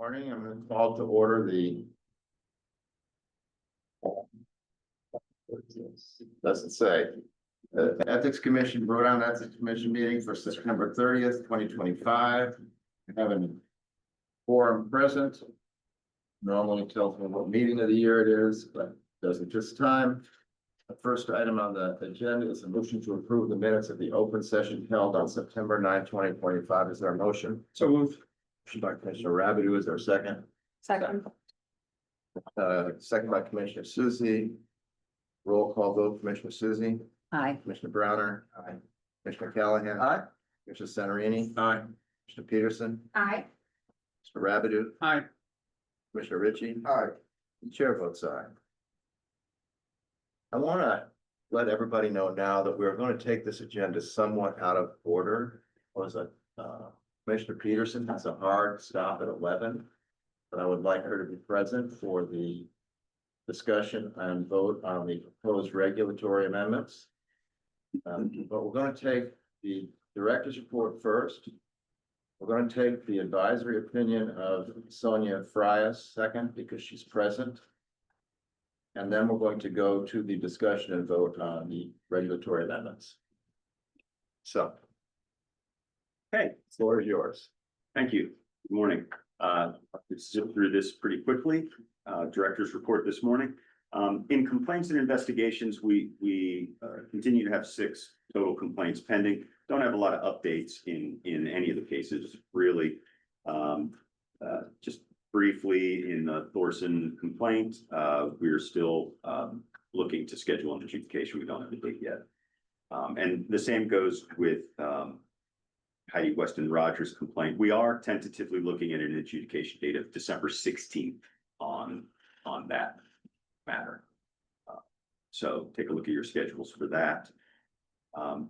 Morning, I'm going to call to order the. Doesn't say. The Ethics Commission, Rhode Island Ethics Commission meeting for September 30th, 2025. Having quorum present. Normally tells me what meeting of the year it is, but doesn't this time. The first item on the agenda is a motion to approve the minutes of the open session held on September 9th, 2025. Is there a motion? So moved. Motion by Commissioner Rabideau, is there a second? Second. Second by Commissioner Susie. Roll call vote, Commissioner Susie, Aye. Commissioner Browner. Aye. Commissioner Callahan. Aye. Commissioner Centerini. Aye. Commissioner Peterson. Aye. Mr. Rabideau. Aye. Commissioner Ritchie. Aye. The chair votes aye. I want to let everybody know now that we're going to take this agenda somewhat out of order. Was it, Commissioner Peterson has a hard stop at 11. But I would like her to be present for the discussion and vote on the proposed regulatory amendments. But we're going to take the director's report first. We're going to take the advisory opinion of Sonia Frias second because she's present. And then we're going to go to the discussion and vote on the regulatory amendments. So. Okay, Floor is yours. thank you. Good morning. Let's zip through this pretty quickly. Director's report this morning. In complaints and investigations, we continue to have 6 total complaints pending. Don't have a lot of updates in any of the cases, really. Just briefly in the Thorson complaint, we're still looking to schedule an adjudication. We don't have a date yet. And the same goes with Heidi Weston Rogers complaint. We are tentatively looking at an adjudication date of December 16th on that matter. So take a look at your schedules for that.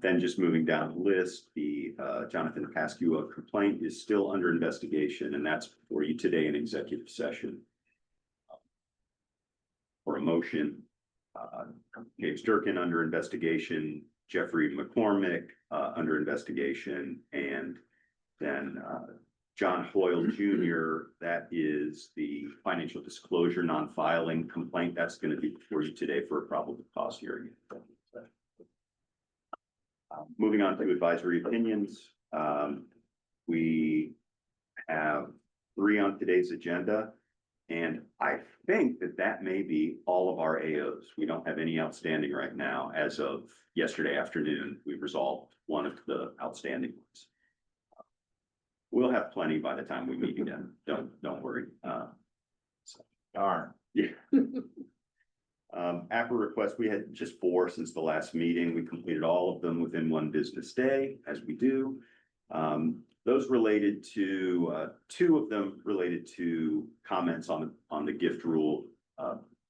Then just moving down the list, the Jonathan Pascua complaint is still under investigation, and that's for you today in executive session. For a motion, James Durkin under investigation, Jeffrey McCormick under investigation, and then John Hoyle Jr., that is the financial disclosure non-filing complaint. That's going to be before you today for a probable cause hearing. Moving on to advisory opinions. We have 3 on today's agenda, and I think that may be all of our AOs. We don't have any outstanding right now. As of yesterday afternoon, we've resolved one of the outstanding ones. We'll have plenty by the time we meet again. Don't worry. Darn. Yeah. APRA requests, we had just 4 since the last meeting. We completed all of them within 1 business day, as we do. Those related to 2 of them related to comments on the gift rule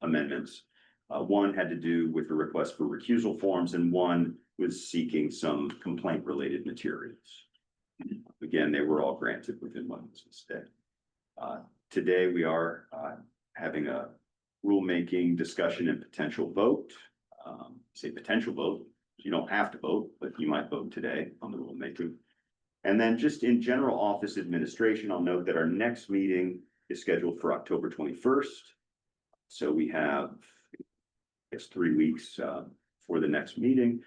amendments. One had to do with the request for recusal forms, and one was seeking some complaint related materials. Again, they were all granted within 1 business day. Today we are having a rulemaking discussion and potential vote. Say potential vote. You don't have to vote, but you might vote today on the rulemaking. And then just in general office administration, I'll note that our next meeting is scheduled for October 21st. So we have, I guess, 3 weeks for the next meeting.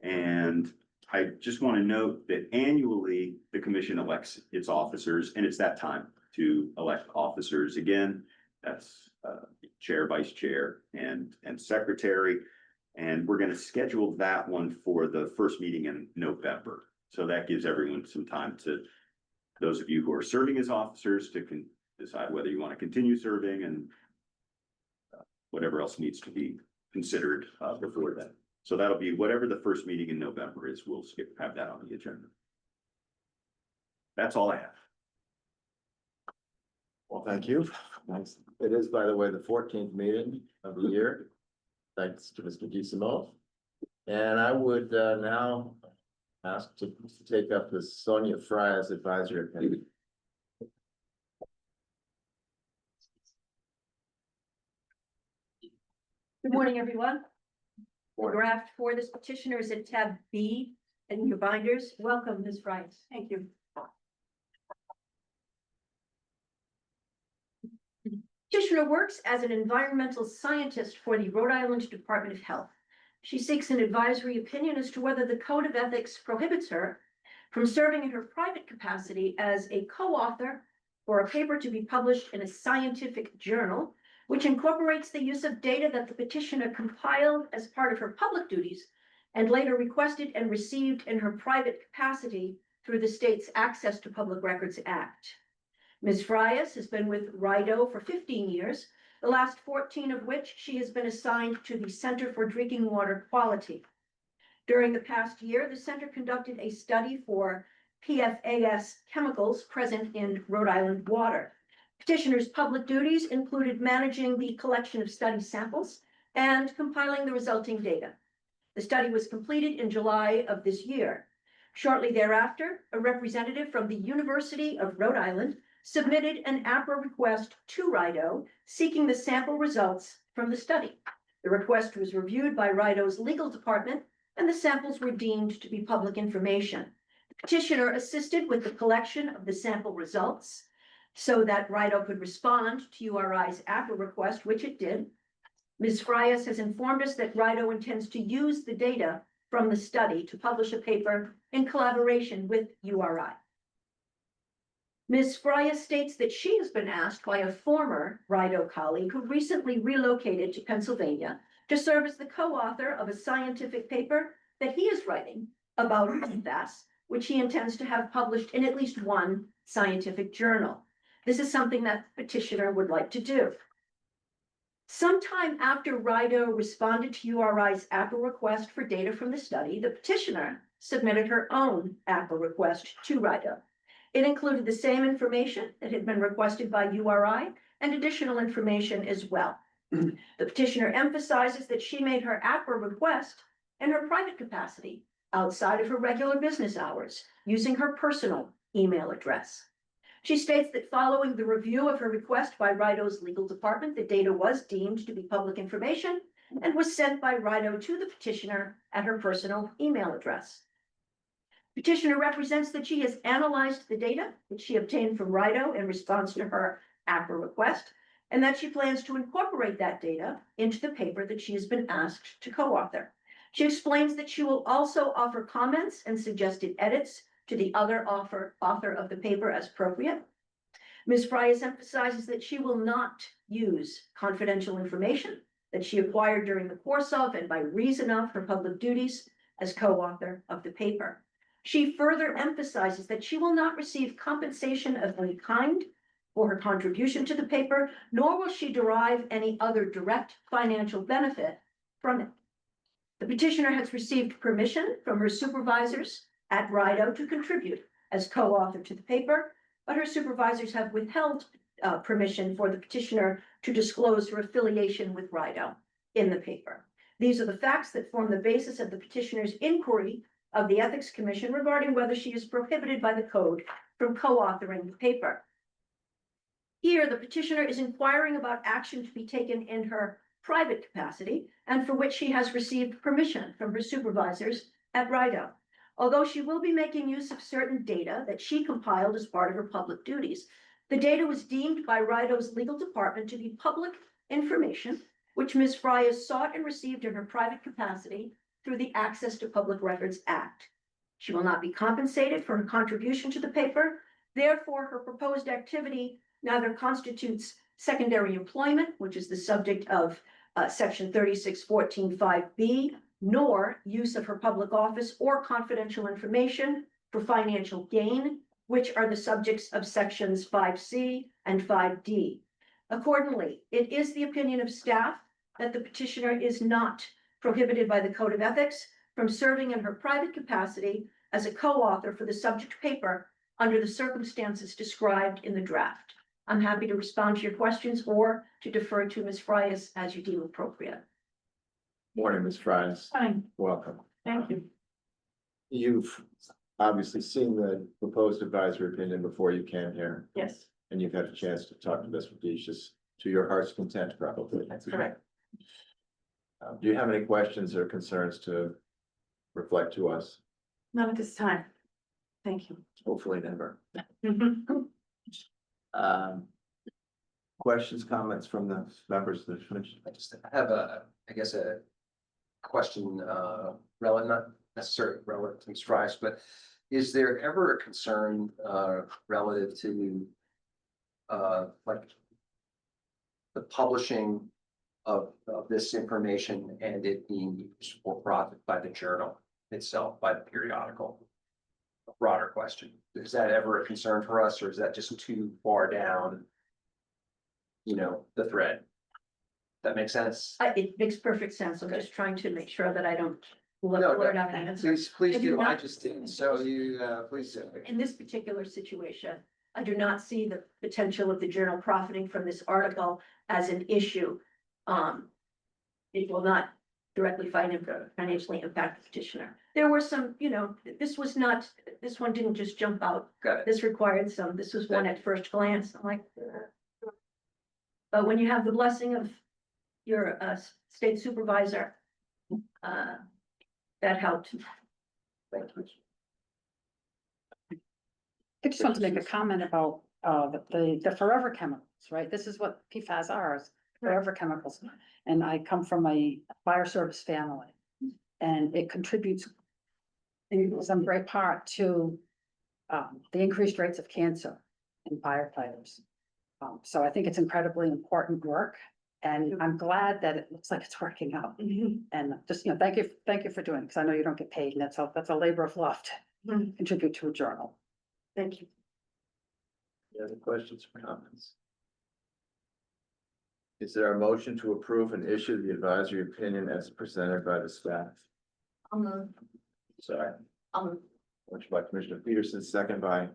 And I just want to note that annually the commission elects its officers, and it's that time to elect officers again. That's chair, vice chair, and secretary. And we're going to schedule that one for the first meeting in November. So that gives everyone some time to, those of you who are serving as officers, to decide whether you want to continue serving and whatever else needs to be considered before that. So that'll be whatever the first meeting in November is. We'll have that on the agenda. That's all I have. Well, thank you. Thanks. It is, by the way, the 14th meeting of the year. Thanks to Mr. DeSimone. And I would now ask to take up the Sonia Frias advisory opinion. Good morning, everyone. The Morning. draft for this petitioner is at tab B in your binders. Welcome, Ms. Price. Thank you. Petitioner works as an environmental scientist for the Rhode Island Department of Health. She seeks an advisory opinion as to whether the Code of Ethics prohibits her from serving in her private capacity as a co-author for a paper to be published in a scientific journal, which incorporates the use of data that the petitioner compiled as part of her public duties and later requested and received in her private capacity through the state's Access to Public Records Act. Ms. Frias has been with RIDO for 15 years, the last 14 of which she has been assigned to the Center for Drinking Water Quality. During the past year, the center conducted a study for PFAS chemicals present in Rhode Island water. Petitioner's public duties included managing the collection of study samples and compiling the resulting data. The study was completed in July of this year. Shortly thereafter, a representative from the University of Rhode Island submitted an APRA request to RIDO seeking the sample results from the study. The request was reviewed by RIDO's legal department and the samples were deemed to be public information. The petitioner assisted with the collection of the sample results so that RIDO could respond to URI's APRA request, which it did. Ms. Frias has informed us that RIDO intends to use the data from the study to publish a paper in collaboration with URI. Ms. Frias states that she has been asked by a former RIDO colleague who recently relocated to Pennsylvania to serve as the co-author of a scientific paper that he is writing about PFAS, which he intends to have published in at least one scientific journal. This is something that the petitioner would like to do. Sometime after RIDO responded to URI's APRA request for data from the study, the petitioner submitted her own APRA request to RIDO. It included the same information that had been requested by URI and additional information as well. The petitioner emphasizes that she made her APRA request in her private capacity outside of her regular business hours using her personal email address. She states that following the review of her request by RIDO's legal department, the data was deemed to be public information and was sent by RIDO to the petitioner at her personal email address. Petitioner represents that she has analyzed the data that she obtained from RIDO in response to her APRA request, and that she plans to incorporate that data into the paper that she has been asked to co-author. She explains that she will also offer comments and suggested edits to the other author of the paper as appropriate. Ms. Frias emphasizes that she will not use confidential information that she acquired during the course of and by reason of her public duties as co-author of the paper. She further emphasizes that she will not receive compensation of any kind for her contribution to the paper, nor will she derive any other direct financial benefit from it. The petitioner has received permission from her supervisors at RIDO to contribute as co-author to the paper, but her supervisors have withheld permission for the petitioner to disclose her affiliation with RIDO in the paper. These are the facts that form the basis of the petitioner's inquiry of the Ethics Commission regarding whether she is prohibited by the code from co-authoring the paper. Here, the petitioner is inquiring about action to be taken in her private capacity and for which she has received permission from her supervisors at RIDO. Although she will be making use of certain data that she compiled as part of her public duties, the data was deemed by RIDO's legal department to be public information, which Ms. Frias sought and received in her private capacity through the Access to Public Records Act. She will not be compensated for her contribution to the paper. Therefore, her proposed activity neither constitutes secondary employment, which is the subject of section 3614(5)(b), nor use of her public office or confidential information for financial gain, which are the subjects of sections 5C and 5D. Accordingly, it is the opinion of staff that the petitioner is not prohibited by the Code of Ethics from serving in her private capacity as a co-author for the subject paper under the circumstances described in the draft. I'm happy to respond to your questions or to defer to Ms. Frias as you deem appropriate. Morning, Ms. Frias. Fine, Welcome. thank you. You've obviously seen the proposed advisory opinion before you came here, Yes, and you've had a chance to talk to Ms. Radicious to your heart's content, probably. that's correct. Do you have any questions or concerns to reflect to us? Not at this time. Thank you. Hopefully never. Questions, comments from the members of the commission? I just have I guess a question, relative, not necessarily relative to Mr. Rice, but is there ever a concern, relative to, like the publishing of this information and it being used for profit by the journal itself, by the periodical? A broader question. Is that ever a concern for us, or is that just too far down, the thread? That makes sense? It makes perfect sense. I'm just trying to make sure that I don't let No, the word no, out and answer. Please I do do. I not- just didn't. So you, please do. In this particular situation, I do not see the potential of the journal profiting from this article as an issue. It will not directly financially impact the petitioner. There were some, this one didn't just jump out. Got it. This required this was one at first glance. I'm like. But when you have the blessing of your state supervisor, that helped. Thank you. I just want to make a comment about the forever chemicals, right? This is what PFAS are, is forever chemicals. And I come from a fire service family. And it contributes in some great part to the increased rates of cancer in firefighters. So I think it's incredibly important work, and I'm glad that it looks like it's working out. And just, thank you for doing it, because I know you don't get paid, and that's a labor of love to contribute to a journal. Thank you. Any other questions or comments? Is there a motion to approve and issue the advisory opinion as presented by the staff? Sorry. Motion by Commissioner Peterson, second by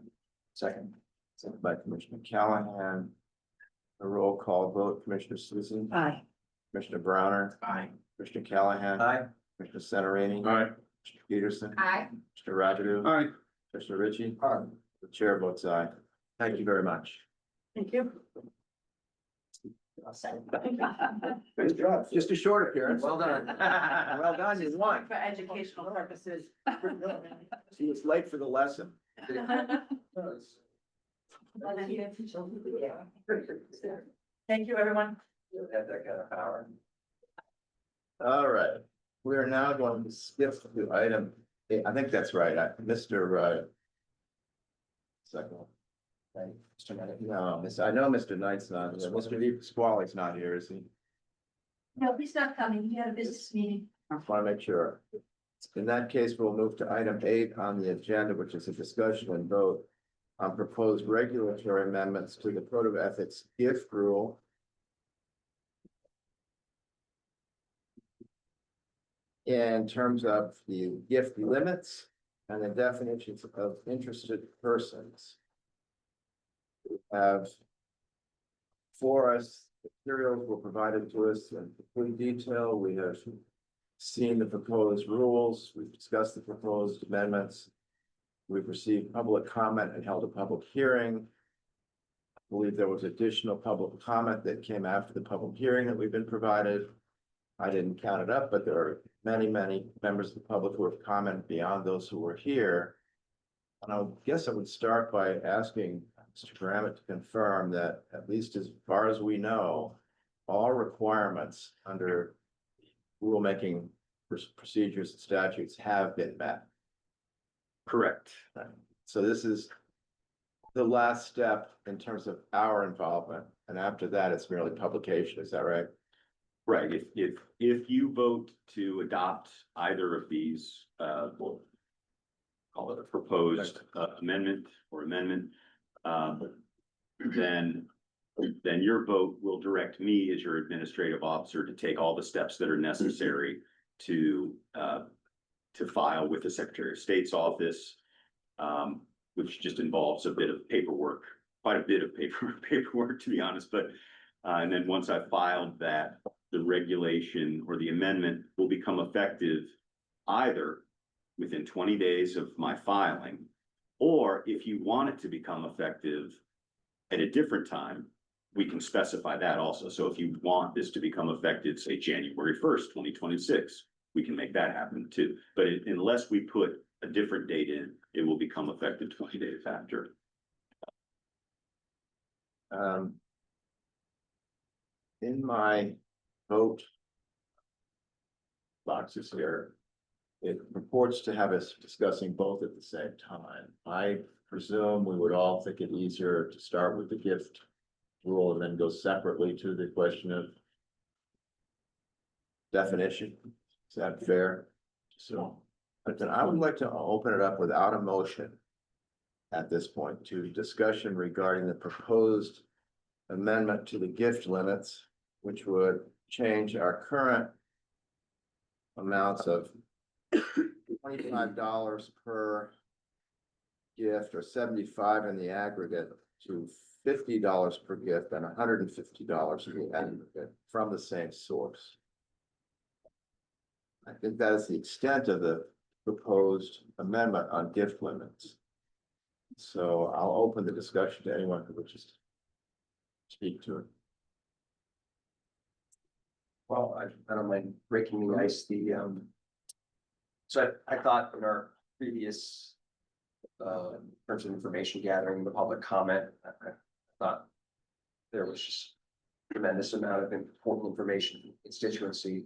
Commissioner Callahan. A roll call vote, Commissioner Susan. Aye. Commissioner Browner. Aye. Commissioner Callahan. Aye. Commissioner Centerini. Aye. Commissioner Peterson. Aye. Mr. Ragadu. Aye. Commissioner Ritchie. Aye. The chair votes aye. Thank you very much. Thank you. Good job. Just a short appearance. Well done. Well done, you won. For educational purposes. She was late for the lesson. Thank you, everyone. Have that kind of power. All right, we are now going to skip to item, I think that's right, Mr. Second. Right, Mr. Knight. No, I know Mr. Knight's not here. Mr. Squally's not here, is he? No, he's not coming. He had a business meeting. Want to make sure. In that case, we'll move to item 8 on the agenda, which is a discussion and vote on proposed regulatory amendments to the Code of Ethics gift rule. In terms of the gift limits and the definitions of interested persons. We have for us, materials were provided to us in complete detail. We have seen the proposed rules. We've discussed the proposed amendments. We've received public comment and held a public hearing. I believe there was additional public comment that came after the public hearing that we've been provided. I didn't count it up, but there are many members of the public who have commented beyond those who were here. And I guess I would start by asking Mr. Grammett to confirm that, at least as far as we know, all requirements under rulemaking procedures and statutes have been met. Correct. So this is the last step in terms of our involvement, and after that, it's merely publication, is that right? Right, if you vote to adopt either of these, we'll call it a proposed amendment or amendment, then your vote will direct me as your administrative officer to take all the steps that are necessary to file with the Secretary of State's office, which just involves a bit of paperwork, quite a bit of paperwork, to be honest, but and then once I've filed that, the regulation or the amendment will become effective either within 20 days of my filing, or if you want it to become effective at a different time, we can specify that also. So if you want this to become effective, say January 1st, 2026, we can make that happen too. But unless we put a different date in, it will become effective 20 days after. in my vote boxes here, it purports to have us discussing both at the same time. I presume we would all think it easier to start with the gift rule and then go separately to the question of definition. Is that fair? So, but then I would like to open it up without a motion at this point to discussion regarding the proposed amendment to the gift limits, which would change our current amounts of $25 per gift or 75 in the aggregate to $50 per gift and $150 in the aggregate from the same source. I think that is the extent of the proposed amendment on gift limits. So I'll open the discussion to anyone who wishes to speak to it. Well, I don't mind breaking the ice, so I thought in our previous, terms of information gathering, the public comment, I thought there was just tremendous amount of important information, constituency.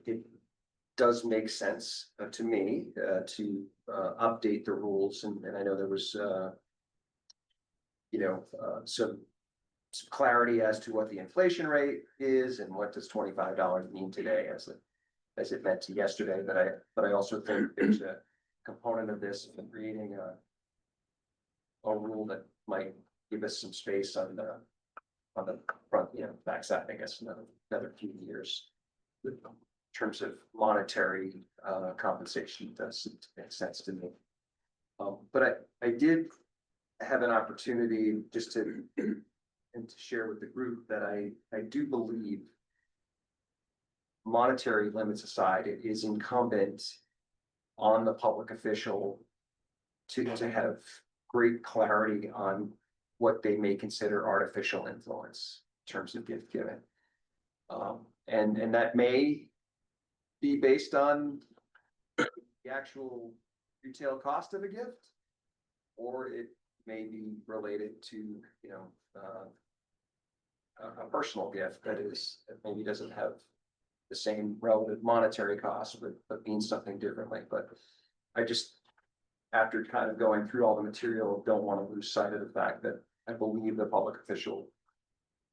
It does make sense to me, to, update the rules, and I know there was, some clarity as to what the inflation rate is and what does $25 mean today as it meant to yesterday, but I also think there's a component of this in creating a rule that might give us some space on the front, backside, I guess, another few years. In terms of monetary compensation, does make sense to me. But I did have an opportunity just to share with the group that I do believe, monetary limits aside, it is incumbent on the public official to have great clarity on what they may consider artificial influence in terms of gift giving. And that may be based on the actual retail cost of a gift, or it may be related to, a personal gift that maybe doesn't have the same relative monetary cost, but means something differently. But I just, after kind of going through all the material, don't want to lose sight of the fact that I believe the public official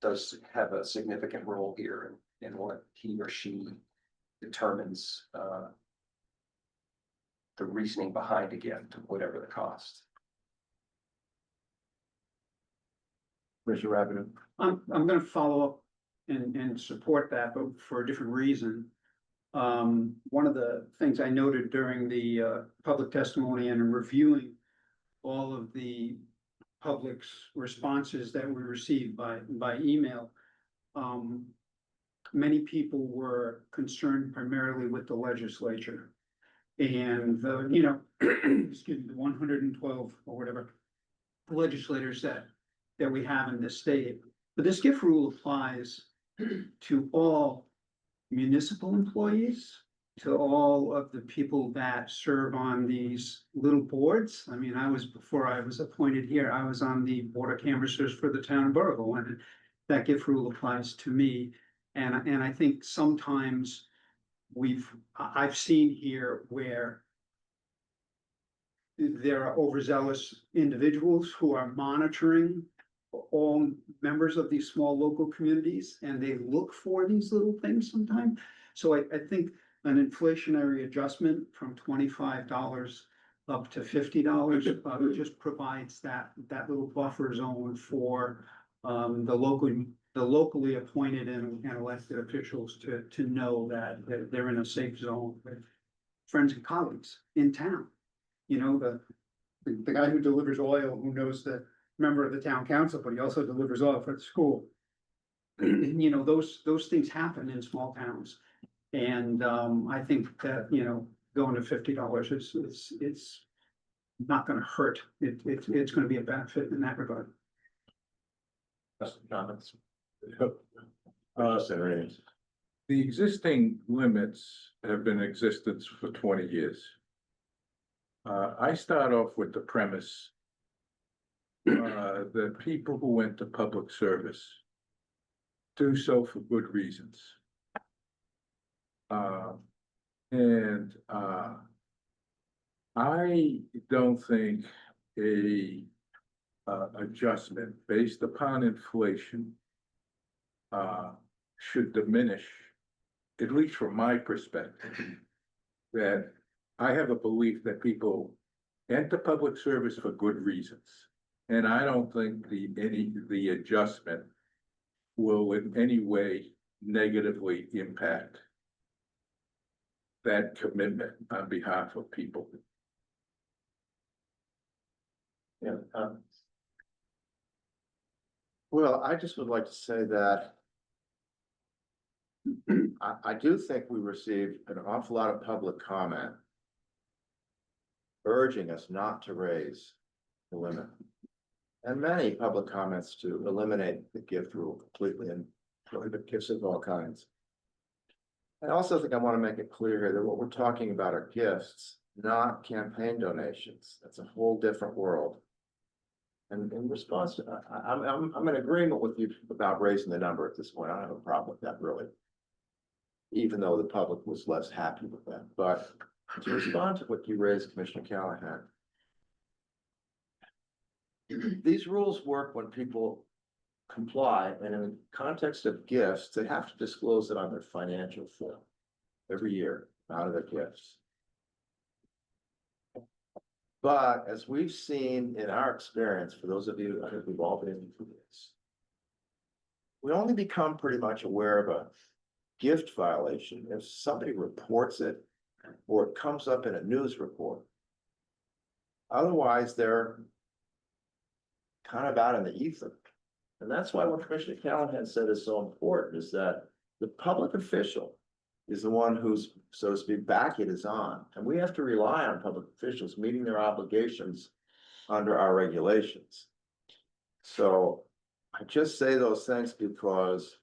does have a significant role here in what he or she determines the reasoning behind a gift, whatever the cost. Mr. Rabbit. I'm gonna follow up and support that, but for a different reason. One of the things I noted during the public testimony and in reviewing all of the public's responses that we received by email. Many people were concerned primarily with the legislature. And excuse me, the 112 or whatever legislators that we have in this state. But this gift rule applies to all municipal employees, to all of the people that serve on these little boards. I mean, before I was appointed here, I was on the board of canvassers for the town of Burville, and that gift rule applies to me. And I think sometimes I've seen here where there are overzealous individuals who are monitoring all members of these small local communities, and they look for these little things sometimes. So I think an inflationary adjustment from $25 up to $50 just provides that little buffer zone for the locally appointed and elected officials to know that they're in a safe zone with friends and colleagues in town. The guy who delivers oil, who knows the member of the town council, but he also delivers oil for the school. Those things happen in small towns. And I think that, going to $50 it's not gonna hurt. It's gonna be a benefit in that regard. Comments? The existing limits have been in existence for 20 years. I start off with the premise. The people who went to public service do so for good reasons. And I don't think a adjustment based upon inflation should diminish, at least from my perspective, that I have a belief that people enter public service for good reasons. And I don't think the adjustment will in any way negatively impact that commitment on behalf of people. Yeah. Well, I just would like to say that I do think we received an awful lot of public comment urging us not to raise the limit. And many public comments to eliminate the gift rule completely and prohibit gifts of all kinds. I also think I want to make it clear here that what we're talking about are gifts, not campaign donations. That's a whole different world. And in response to, I'm in agreement with you about raising the number at this point. I don't have a problem with that really. Even though the public was less happy with that, but to respond to what you raised, Commissioner Callahan. These rules work when people comply, and in the context of gifts, they have to disclose it on their financial form every year out of their gifts. But as we've seen in our experience, for those of you, I think we've all been through this, we only become pretty much aware of a gift violation if somebody reports it or it comes up in a news report. Otherwise, they're kind of out in the ether. And that's why what Commissioner Callahan said is so important, is that the public official is the one who's, so to speak, back it is on. And we have to rely on public officials meeting their obligations under our regulations. So I just say those things because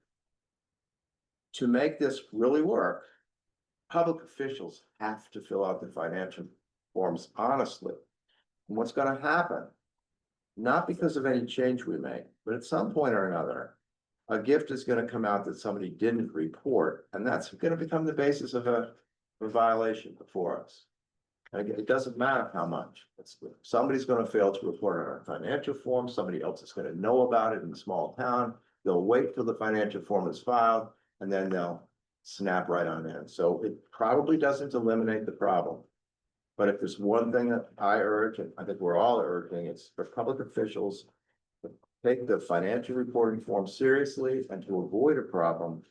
to make this really work, public officials have to fill out the financial forms honestly. And what's going to happen, not because of any change we make, but at some point or another, a gift is going to come out that somebody didn't report, and that's going to become the basis of a violation before us. And again, it doesn't matter how much. Somebody's going to fail to report on our financial form. Somebody else is going to know about it in a small town. They'll wait till the financial form is filed, and then they'll snap right on in. So it probably doesn't eliminate the problem. But if there's one thing that I urge, and I think we're all urging, it's for public officials to take the financial reporting form seriously and to avoid a problem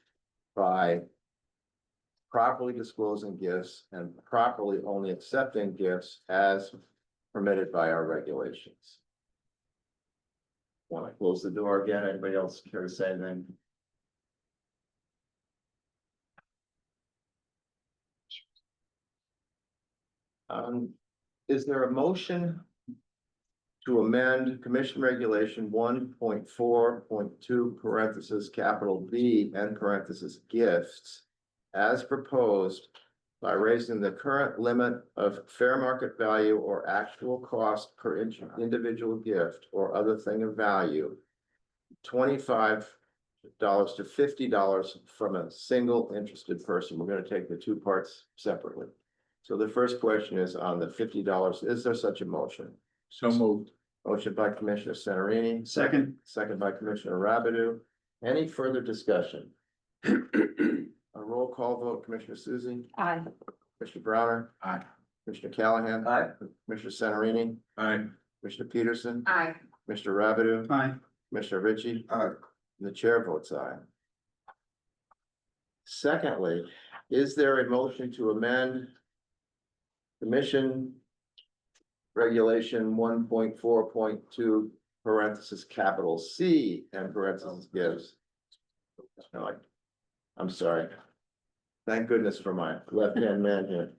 by properly disclosing gifts and properly only accepting gifts as permitted by our regulations. Want to close the door again? Anybody else care to say anything? Is there a motion to amend Commission Regulation 1.4.2 parentheses capital B and parentheses gifts as proposed by raising the current limit of fair market value or actual cost per individual gift or other thing of value, $25 to $50 from a single interested person? We're going to take the two parts separately. So the first question is on the $50. Is there such a motion? So moved. Motion by Commissioner Centarini. Second. Second by Commissioner Rabideau. Any further discussion? A roll call vote, Commissioner Susie, Aye. Commissioner Browner. Aye. Commissioner Callahan. Aye. Commissioner Centarini. Aye. Commissioner Peterson. Aye. Commissioner Rabideau. Aye. Commissioner Ritchie. Aye. And the chair votes aye. Secondly, is there a motion to amend Commission Regulation 1.4.2 parentheses capital C and parentheses gives? No, I'm sorry. Thank goodness for my left-hand man here.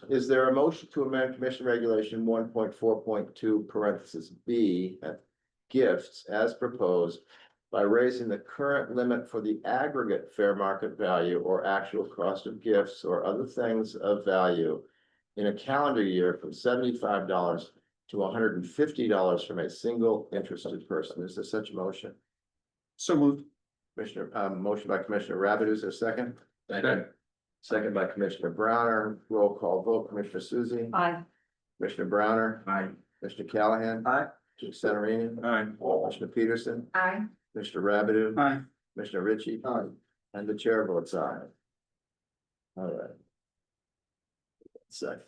Is there a motion to amend Commission Regulation 1.4.2 parentheses B at gifts as proposed by raising the current limit for the aggregate fair market value or actual cost of gifts or other things of value in a calendar year from $75 to $150 from a single interested person? Is there such a motion? So moved. Motion by Commissioner Rabbit, is there a second? Second. Second by Commissioner Browner, roll call vote, Commissioner Susie, Aye. Commissioner Browner. Aye. Mr. Callahan. Aye. Mr. Centerini. Aye. Commissioner Peterson. Aye. Mr. Rabideau. Aye. Commissioner Ritchie. Aye. And the chair votes aye. All right. Second.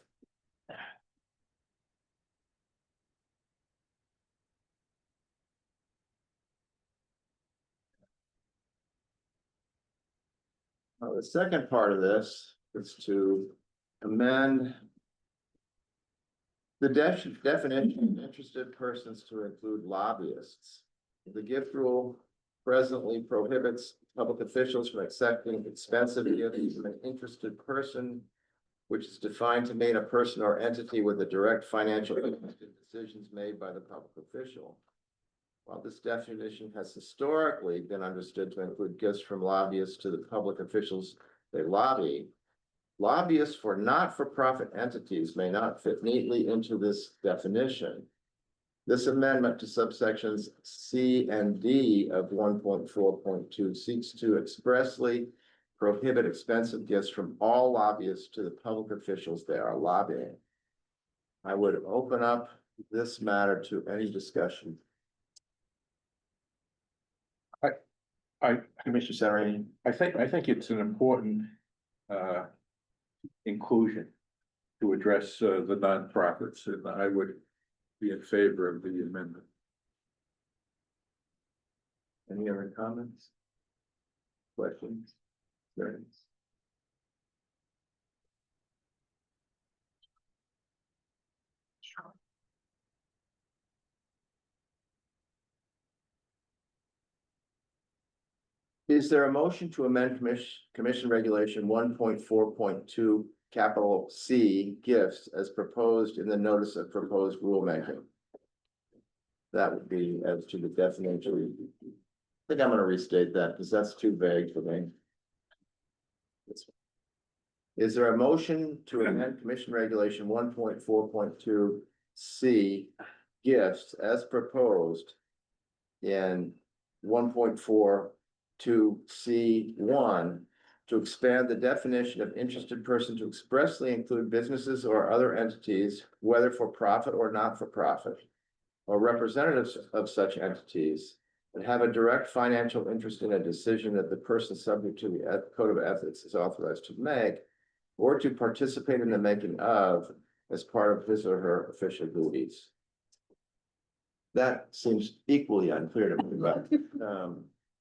The second part of this is to amend the definition of interested persons to include lobbyists. The gift rule presently prohibits public officials from accepting expensive gifts from an interested person, which is defined to mean a person or entity with a direct financial interest in decisions made by the public official. While this definition has historically been understood to include gifts from lobbyists to the public officials they lobby, lobbyists for not-for-profit entities may not fit neatly into this definition. This amendment to subsections C and D of 1.4.2 seeks to expressly prohibit expensive gifts from all lobbyists to the public officials they are lobbying. I would open up this matter to any discussion. Commissioner Sarah. I think it's an important inclusion to address the nonprofits, and I would be in favor of the amendment. Any other comments? Questions? Concerns? Is there a motion to amend commission regulation 1.4.2 capital C gifts as proposed in the notice of proposed rulemaking? That would be as to the definition. I think I'm gonna restate that because that's too vague for me. Is there a motion to amend commission regulation 1.4.2 C gifts as proposed in 1.4 to C1 to expand the definition of interested person to expressly include businesses or other entities, whether for profit or not for profit, or representatives of such entities that have a direct financial interest in a decision that the person subject to the code of ethics is authorized to make, or to participate in the making of as part of his or her official duties. That seems equally unclear to me,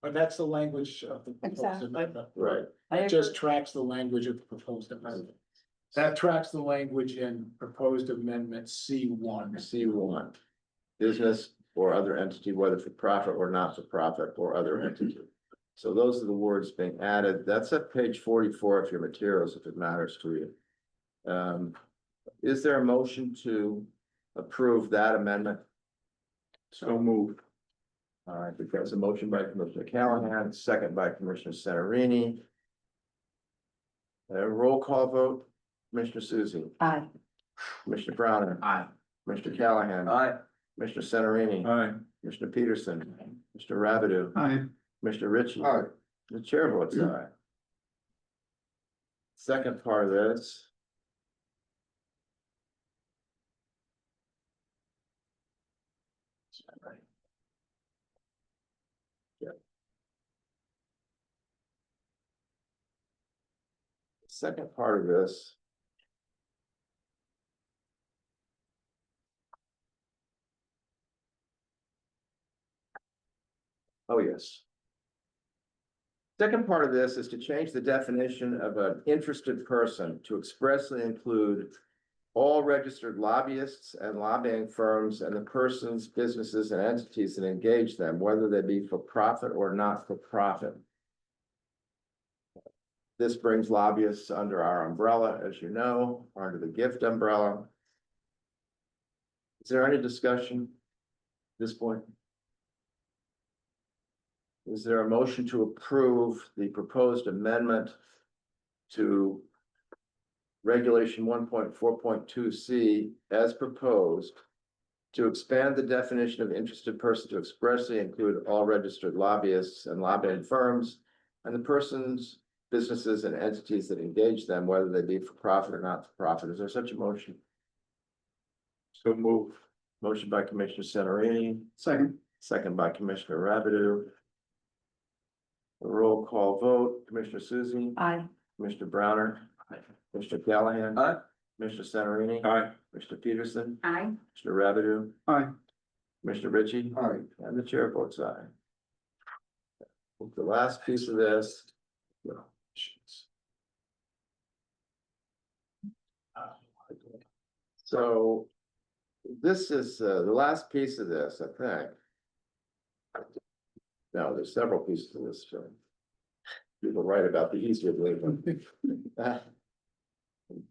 But that's the language of the proposed Exactly. amendment. right. It just tracks the language of the proposed amendment. That tracks the language in proposed amendment C1. C1, business or other entity, whether for profit or not for profit or other entity. So those are the words being added. That's at page 44 of your materials, if it matters to you. Is there a motion to approve that amendment? So moved. All right, there's a motion by Commissioner Callahan, second by Commissioner Centerini. Roll call vote, Commissioner Susie, Aye. Commissioner Browner. Aye. Commissioner Callahan. Aye. Commissioner Centerini. Aye. Commissioner Peterson. Mr. Rabideau. Aye. Commissioner Ritchie. Aye. The chair votes aye. Second part of this. Yeah. Second part of this. Oh, yes. Second part of this is to change the definition of an interested person to expressly include all registered lobbyists and lobbying firms and the persons, businesses, and entities that engage them, whether they be for profit or not for profit. This brings lobbyists under our umbrella, as you know, or under the gift umbrella. Is there any discussion at this point? Is there a motion to approve the proposed amendment to regulation 1.4.2 C as proposed to expand the definition of interested person to expressly include all registered lobbyists and lobbying firms and the persons, businesses and entities that engage them, whether they be for profit or not for profit. Is there such a motion? So move. Motion by Commissioner Celerini, Second. second by Commissioner Rabideau. A roll call vote, Commissioner Susie, Aye. Commissioner Browner, Commissioner Callahan. Aye. Commissioner Celerini. Aye. Commissioner Peterson, Aye. Commissioner Rabideau, Aye. Commissioner Ritchie. Aye. And the chair votes aye. The last piece of this. So this is the last piece of this, I think. No, there's several pieces of this. So people write about the easier one.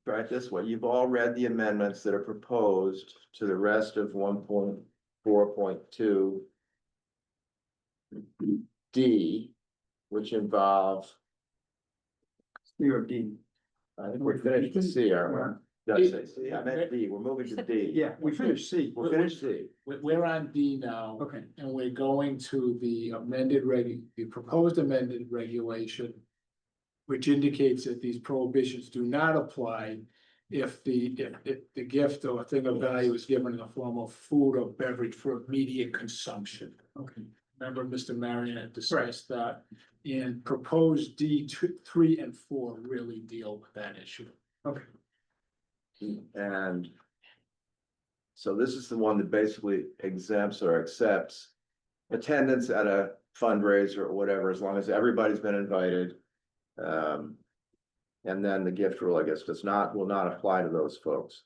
Right this way, you've all read the amendments that are proposed to the rest of 1.4.2 D, which involve, C or D. I think we're finished with C, aren't we? Did I say C? I meant D, we're moving to D. Yeah, we finished C. We're finished C. We're on D now. Okay. And we're going to the the proposed amended regulation. Which indicates that these prohibitions do not apply if the gift or thing of value is given in the form of food or beverage for immediate consumption. Okay. Remember, Mr. Marion had discussed that, and proposed D 3 and 4 really deal with that issue. Okay. And so this is the one that basically exempts or accepts attendance at a fundraiser or whatever, as long as everybody's been invited. And then the gift rule, I guess, will not apply to those folks.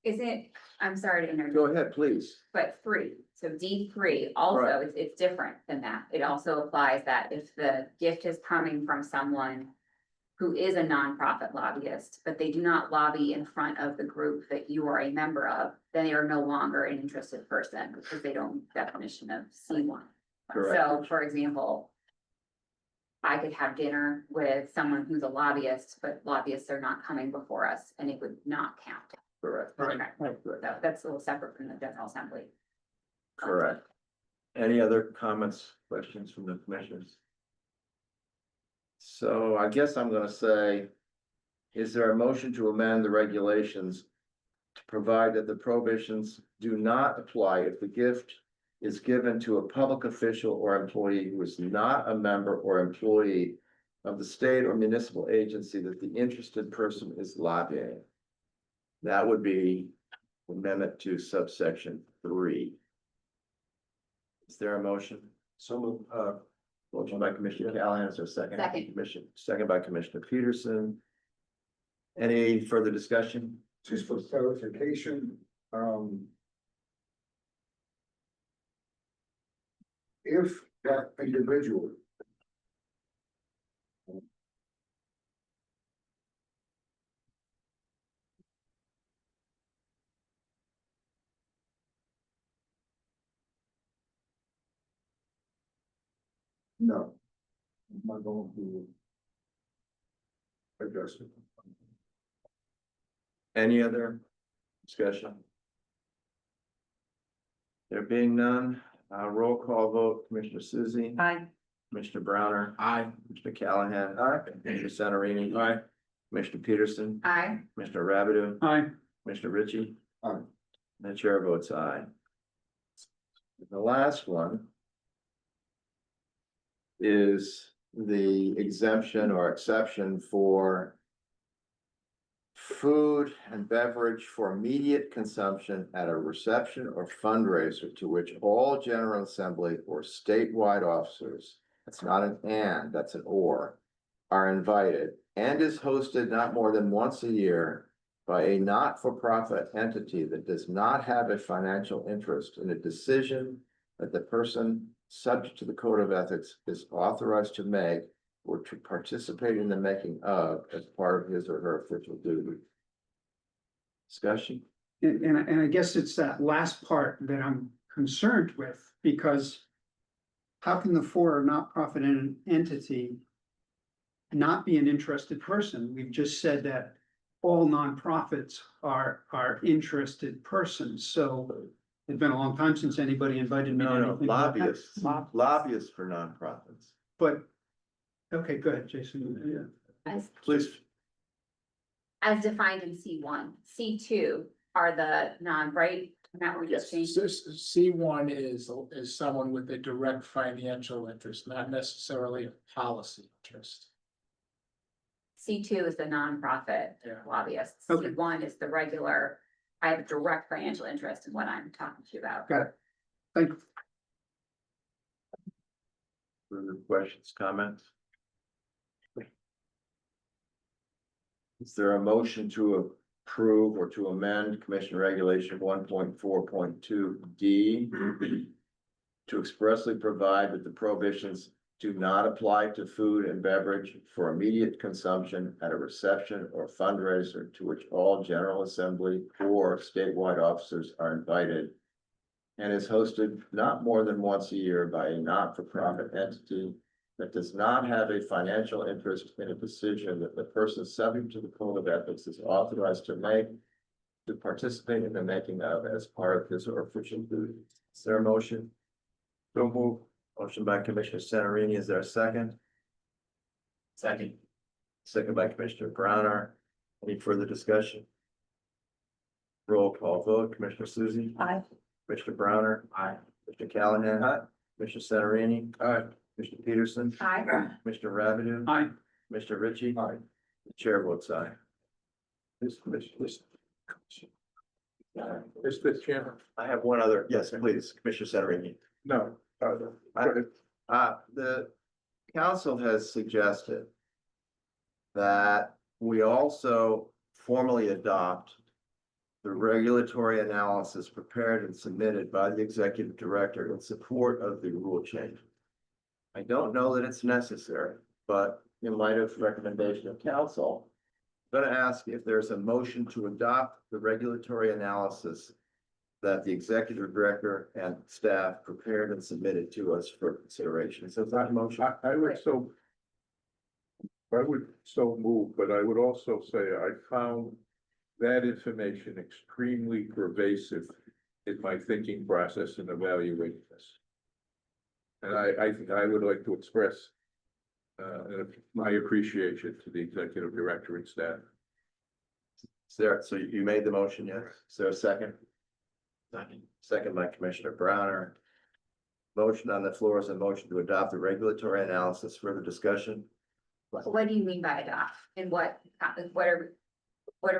Isn't, I'm sorry to interrupt, Go ahead, please. but 3, so D3 also, Right. it's different than that. It also applies that if the gift is coming from someone who is a nonprofit lobbyist, but they do not lobby in front of the group that you are a member of, then they are no longer an interested person because they don't meet the definition of C1. Correct. So, for example, I could have dinner with someone who's a lobbyist, but lobbyists are not coming before us and it would not count. Correct. Right. Okay. So that's a little separate from the General Assembly. Correct. Any other comments, questions from the commissioners? So I guess I'm gonna say, is there a motion to amend the regulations to provide that the prohibitions do not apply if the gift is given to a public official or employee who is not a member or employee of the state or municipal agency that the interested person is lobbying? That would be amendment to subsection 3. Is there a motion? So, Motion by Commissioner Callahan, is there a second? Second. Second by Commissioner Peterson. Any further discussion? Just for clarification, if that individual no, I'm not going to address it. Any other discussion? There being none, roll call vote, Commissioner Susie. Aye. Commissioner Browner. Aye. Commissioner Callahan. Aye. Commissioner Celerini. Aye. Commissioner Peterson. Aye. Commissioner Rabideau. Aye. Commissioner Ritchie. Aye. The chair votes aye. The last one is the exemption or exception for food and beverage for immediate consumption at a reception or fundraiser to which all General Assembly or statewide officers, that's not an and, that's an or, are invited and is hosted not more than once a year by a not-for-profit entity that does not have a financial interest in a decision that the person subject to the Code of Ethics is authorized to make or to participate in the making of as part of his or her official duty. Discussion? And I guess it's that last part that I'm concerned with, because how can the for or not-profit entity not be an interested person? We've just said that all nonprofits are interested persons, so it's been a long time since anybody invited me to No, anything. lobbyists, lobbyists for nonprofits. But, okay, go ahead, Jason. Yeah. Please, As defined in C1, C2 are the right? Not we just changed. C one is someone with a direct financial interest, not necessarily a policy interest. C2 is the nonprofit Yeah. lobbyists. Okay. C1 is the regular, I have a direct financial interest in what I'm talking to you about. Got it. Thank you. further questions, comments? Is there a motion to approve or to amend Commission Regulation 1.4.2 D to expressly provide that the prohibitions do not apply to food and beverage for immediate consumption at a reception or fundraiser to which all General Assembly or statewide officers are invited and is hosted not more than once a year by a not-for-profit entity that does not have a financial interest in a decision that the person subject to the code of ethics is authorized to make, to participate in the making of as part of his or official duty. Is there a motion? So move. Motion by Commissioner Centerini, is there a second? Second. Second by Commissioner Browner. Any further discussion? Roll call vote, Commissioner Susie, Aye. Commissioner Browner. Aye. Mr. Callahan. Aye. Commissioner Centerini. Aye. Mr. Peterson. Aye. Mr. Ravidu. Aye. Mr. Ritchie. Aye. The chair votes aye. Mr. Chairman, I have one other, yes, please, Commissioner Centerini. no. The council has suggested that we also formally adopt the regulatory analysis prepared and submitted by the executive director in support of the rule change. I don't know that it's necessary, but in light of recommendation of council, I'm going to ask if there's a motion to adopt the regulatory analysis that the executive director and staff prepared and submitted to us for consideration. So is that a motion? I would so move, but I would also say I found that information extremely pervasive in my thinking process in evaluating this. And I would like to express my appreciation to the executive director and staff. So you made the motion, yes? Is there a second? Second by Commissioner Browner. Motion on the floor is a motion to adopt the regulatory analysis. Further discussion? What do you mean by adopt? And what are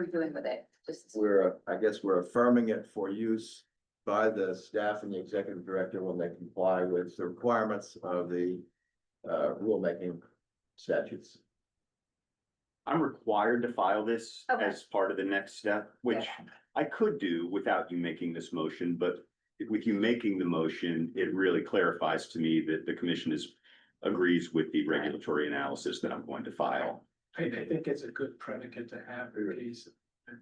we doing with it? Just, I guess we're affirming it for use by the staff and the executive director when they comply with the requirements of the rulemaking statutes. I'm required to file this Okay. as part of the next step, which Yeah. I could do without you making this motion, but with you making the motion, it really clarifies to me that the commission agrees with the regulatory analysis that I'm going to file. I think it's a good predicate to have in case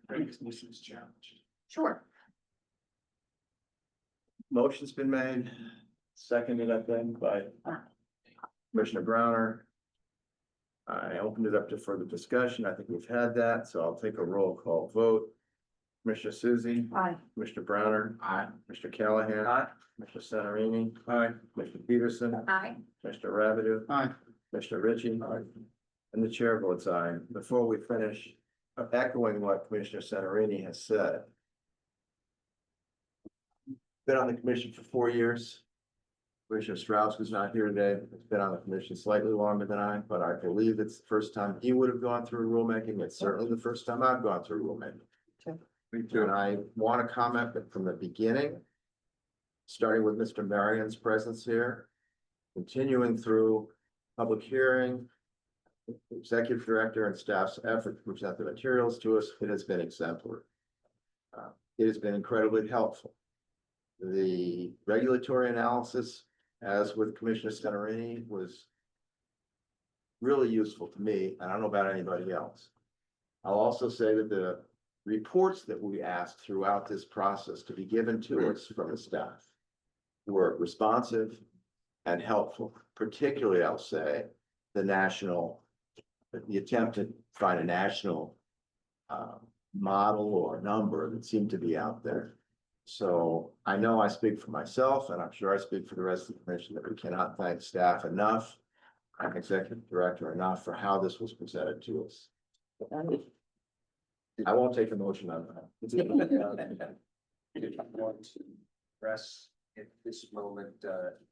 recognition's challenged. sure. Motion's been made, seconded, I think, by Commissioner Browner. I opened it up to further discussion. I think we've had that, so I'll take a roll call vote. Commissioner Susie, Aye. Commissioner Browner. Aye. Mr. Callahan. Aye. Commissioner Centerini. Aye. Commissioner Peterson. Aye. Mr. Ravidu. Aye. Mr. Ritchie. And the chair votes aye. Before we finish, echoing what Commissioner Centerini has said. Been on the commission for 4 years. Commissioner Strauss, who's not here today, has been on the commission slightly longer than I, but I believe it's the first time he would have gone through rulemaking. It's certainly the first time I've gone through rulemaking. Me too. And I want to comment that from the beginning, starting with Mr. Marion's presence here, continuing through public hearing, executive director and staff's effort to present the materials to us, it has been exemplary. It has been incredibly helpful. The regulatory analysis, as with Commissioner Centerini, was really useful to me. I don't know about anybody else. I'll also say that the reports that we asked throughout this process to be given to us from the staff were responsive and helpful, particularly, I'll say, the attempt to find a national model or number that seem to be out there. So I know I speak for myself, and I'm sure I speak for the rest of the commission, that we cannot thank staff enough, and executive director enough for how this was presented to us. I won't take a motion on that. Did you want to address at this moment,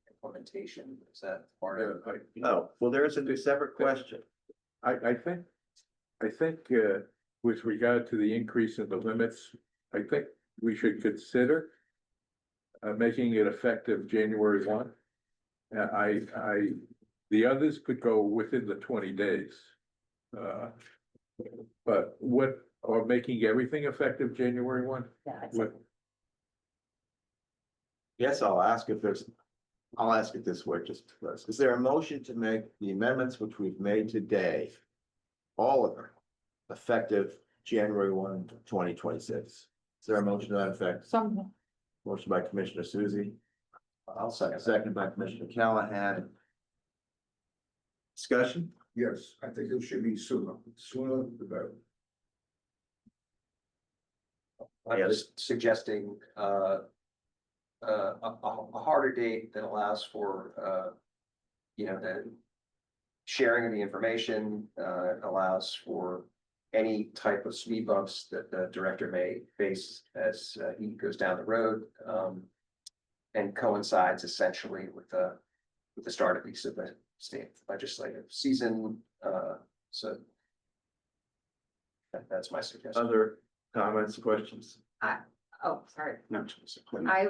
implementation, is that part of? No, well, there's a separate question. I think, with regard to the increase in the limits, I think we should consider making it effective January 1. The others could go within the 20 days. But or making everything effective January 1? Yeah, it's- What, Yes, I'll ask it this way, just because. Is there a motion to make the amendments which we've made today, all of them, effective January 1, 2026? Is there a motion to that effect? Some, Motion by Commissioner Susie, I'll second. second by Commissioner Callahan. Discussion? Yes, I think it should be sooner the better. I'm just suggesting, a harder date that allows for, the sharing of the information, allows for any type of speed bumps that the director may face as he goes down the road, and coincides essentially with the start of the state legislative season, so that's my suggestion. Other comments, questions? Oh, sorry. No, I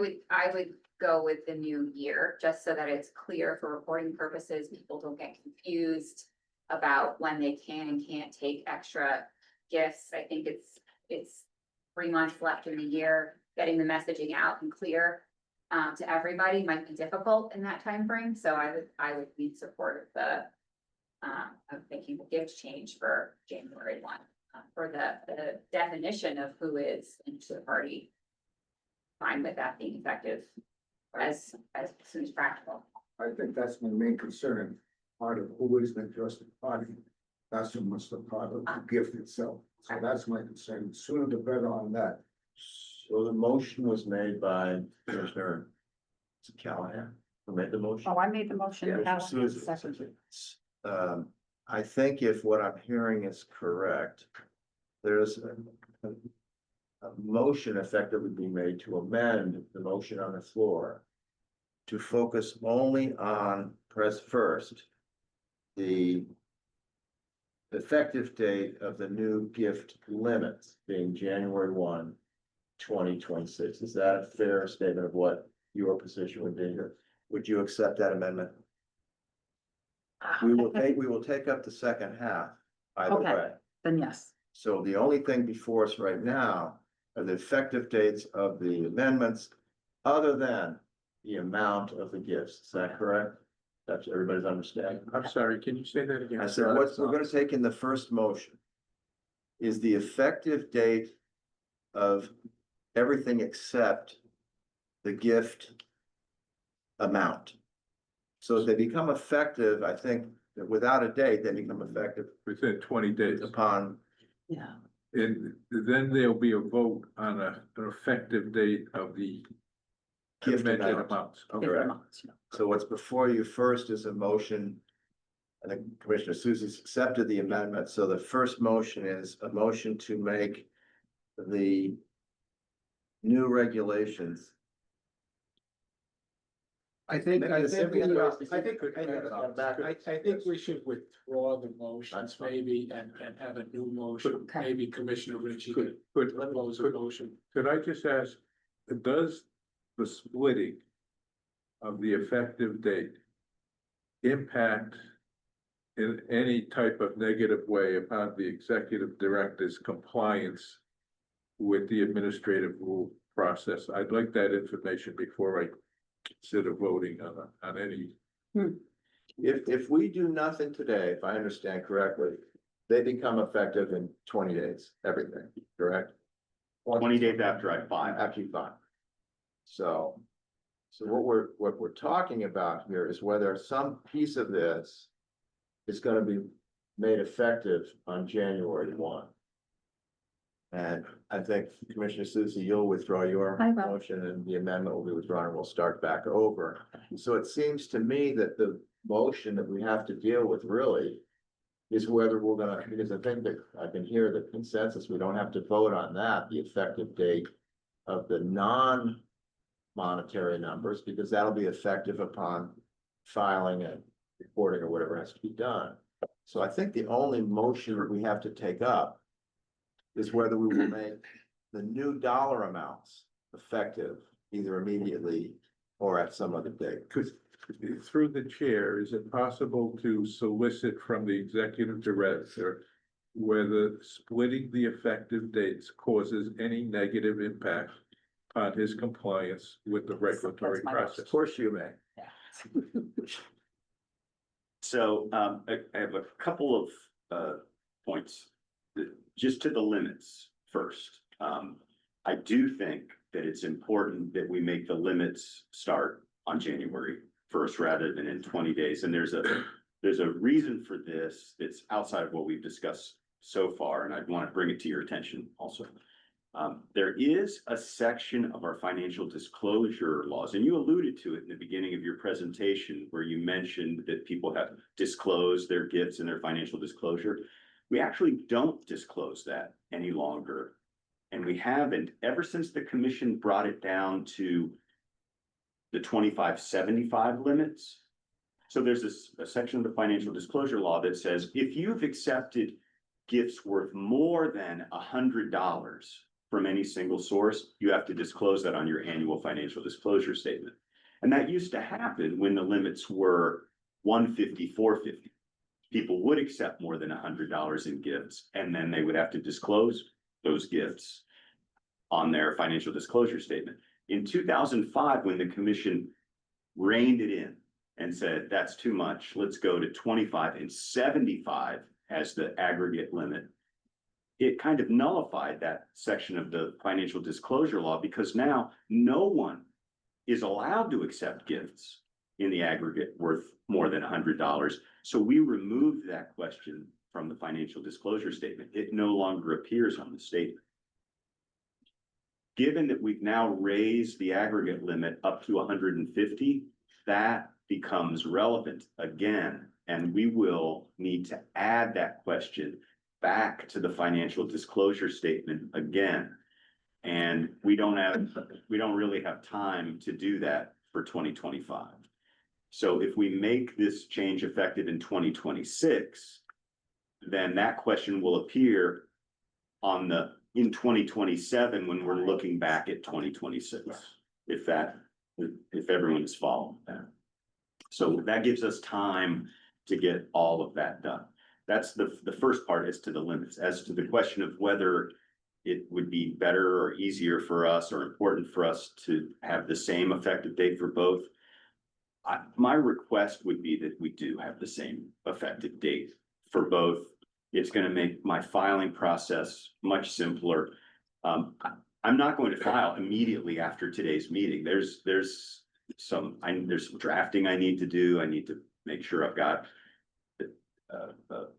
would go with the new year, just so that it's clear for reporting purposes, people don't get confused about when they can and can't take extra gifts. I think it's 3 months left in the year, getting the messaging out and clear to everybody might be difficult in that time frame. So I would be in support of making the gift change for January 1, for the definition of who is into the party. Fine with that being effective as soon as practical. I think that's my main concern, part of who is the interested party. Not so much the part of the gift itself. So that's my concern. The sooner the better on that. So the motion was made by Commissioner Callahan, who made the motion. oh, I made the motion. Yeah, Alan Susan, seconded. I think if what I'm hearing is correct, there's a motion effectively being made to amend the motion on the floor to focus only on, press first, the effective date of the new gift limits being January 1, 2026. Is that a fair statement of what your position would be here? Would you accept that amendment? We will take up the second half either Okay. way. Then yes, So the only thing before us right now are the effective dates of the amendments, other than the amount of the gifts. Is that correct? That's everybody's understanding. I'm sorry, can you say that again? I said, what we're gonna take in the first motion is the effective date of everything except the gift amount. So if they become effective, I think that without a date, they become effective Within 20 days. upon, yeah, And then there'll be a vote on an effective date of the Gift amended amount. amounts. different correct. amounts, yeah. So what's before you first is a motion. I think Commissioner Susie's accepted the amendment, so the first motion is a motion to make the new regulations. I think, Maybe I the think, simple way is to I keep think, it I think we should withdraw the motions That's fine. maybe and have a new motion. Okay. Maybe Commissioner Ritchie Could, could could, propose a could, motion. could I just ask, does the splitting of the effective date impact in any type of negative way upon the executive director's compliance with the administrative rule process? I'd like that information before I consider voting on any. If we do nothing today, if I understand correctly, they become effective in 20 days, everything, correct? 20 days after I file. Actually, fine. So what we're talking about here is whether some piece of this is gonna be made effective on January 1. And I think Commissioner Susie, you'll withdraw your I will. motion and the amendment will be withdrawn and we'll start back over. So it seems to me that the motion that we have to deal with really is whether we're gonna, because I think that I can hear the consensus, we don't have to vote on that, the effective date of the non-monetary numbers, because that'll be effective upon filing and reporting or whatever has to be done. So I think the only motion that we have to take up is whether we will make the new dollar amounts effective either immediately or at some other date. Could, through the chair, is it possible to solicit from the executive director whether splitting the effective dates causes any negative impact on his compliance with the regulatory That's my process? Of course you may. So, I have a couple of, points. Just to the limits first. I do think that it's important that we make the limits start on January first rather than in 20 days. And there's a reason for this that's outside of what we've discussed so far, and I'd want to bring it to your attention also. There is a section of our financial disclosure laws, and you alluded to it in the beginning of your presentation where you mentioned that people have disclosed their gifts and their financial disclosure. We actually don't disclose that any longer. And we haven't ever since the commission brought it down to the 2575 limits. So there's a section of the financial disclosure law that says if you've accepted gifts worth more than $100 from any single source, you have to disclose that on your annual financial disclosure statement. And that used to happen when the limits were 150, 450. People would accept more than $100 in gifts, and then they would have to disclose those gifts on their financial disclosure statement. In 2005, when the commission reined it in and said, that's too much, let's go to 25 and 75 as the aggregate limit, it kind of nullified that section of the financial disclosure law because now no one is allowed to accept gifts in the aggregate worth more than $100. So we removed that question from the financial disclosure statement. It no longer appears on the statement. Given that we've now raised the aggregate limit up to 150, that becomes relevant again, and we will need to add that question back to the financial disclosure statement again. And we don't really have time to do that for 2025. So if we make this change effective in 2026, then that question will appear in 2027 when we're looking back at 2026. If everyone is following that. So that gives us time to get all of that done. That's the first part as to the limits. As to the question of whether it would be better or easier for us or important for us to have the same effective date for both. My request would be that we do have the same effective date for both. It's going to make my filing process much simpler. I'm not going to file immediately after today's meeting. There's some drafting I need to do. I need to make sure I've got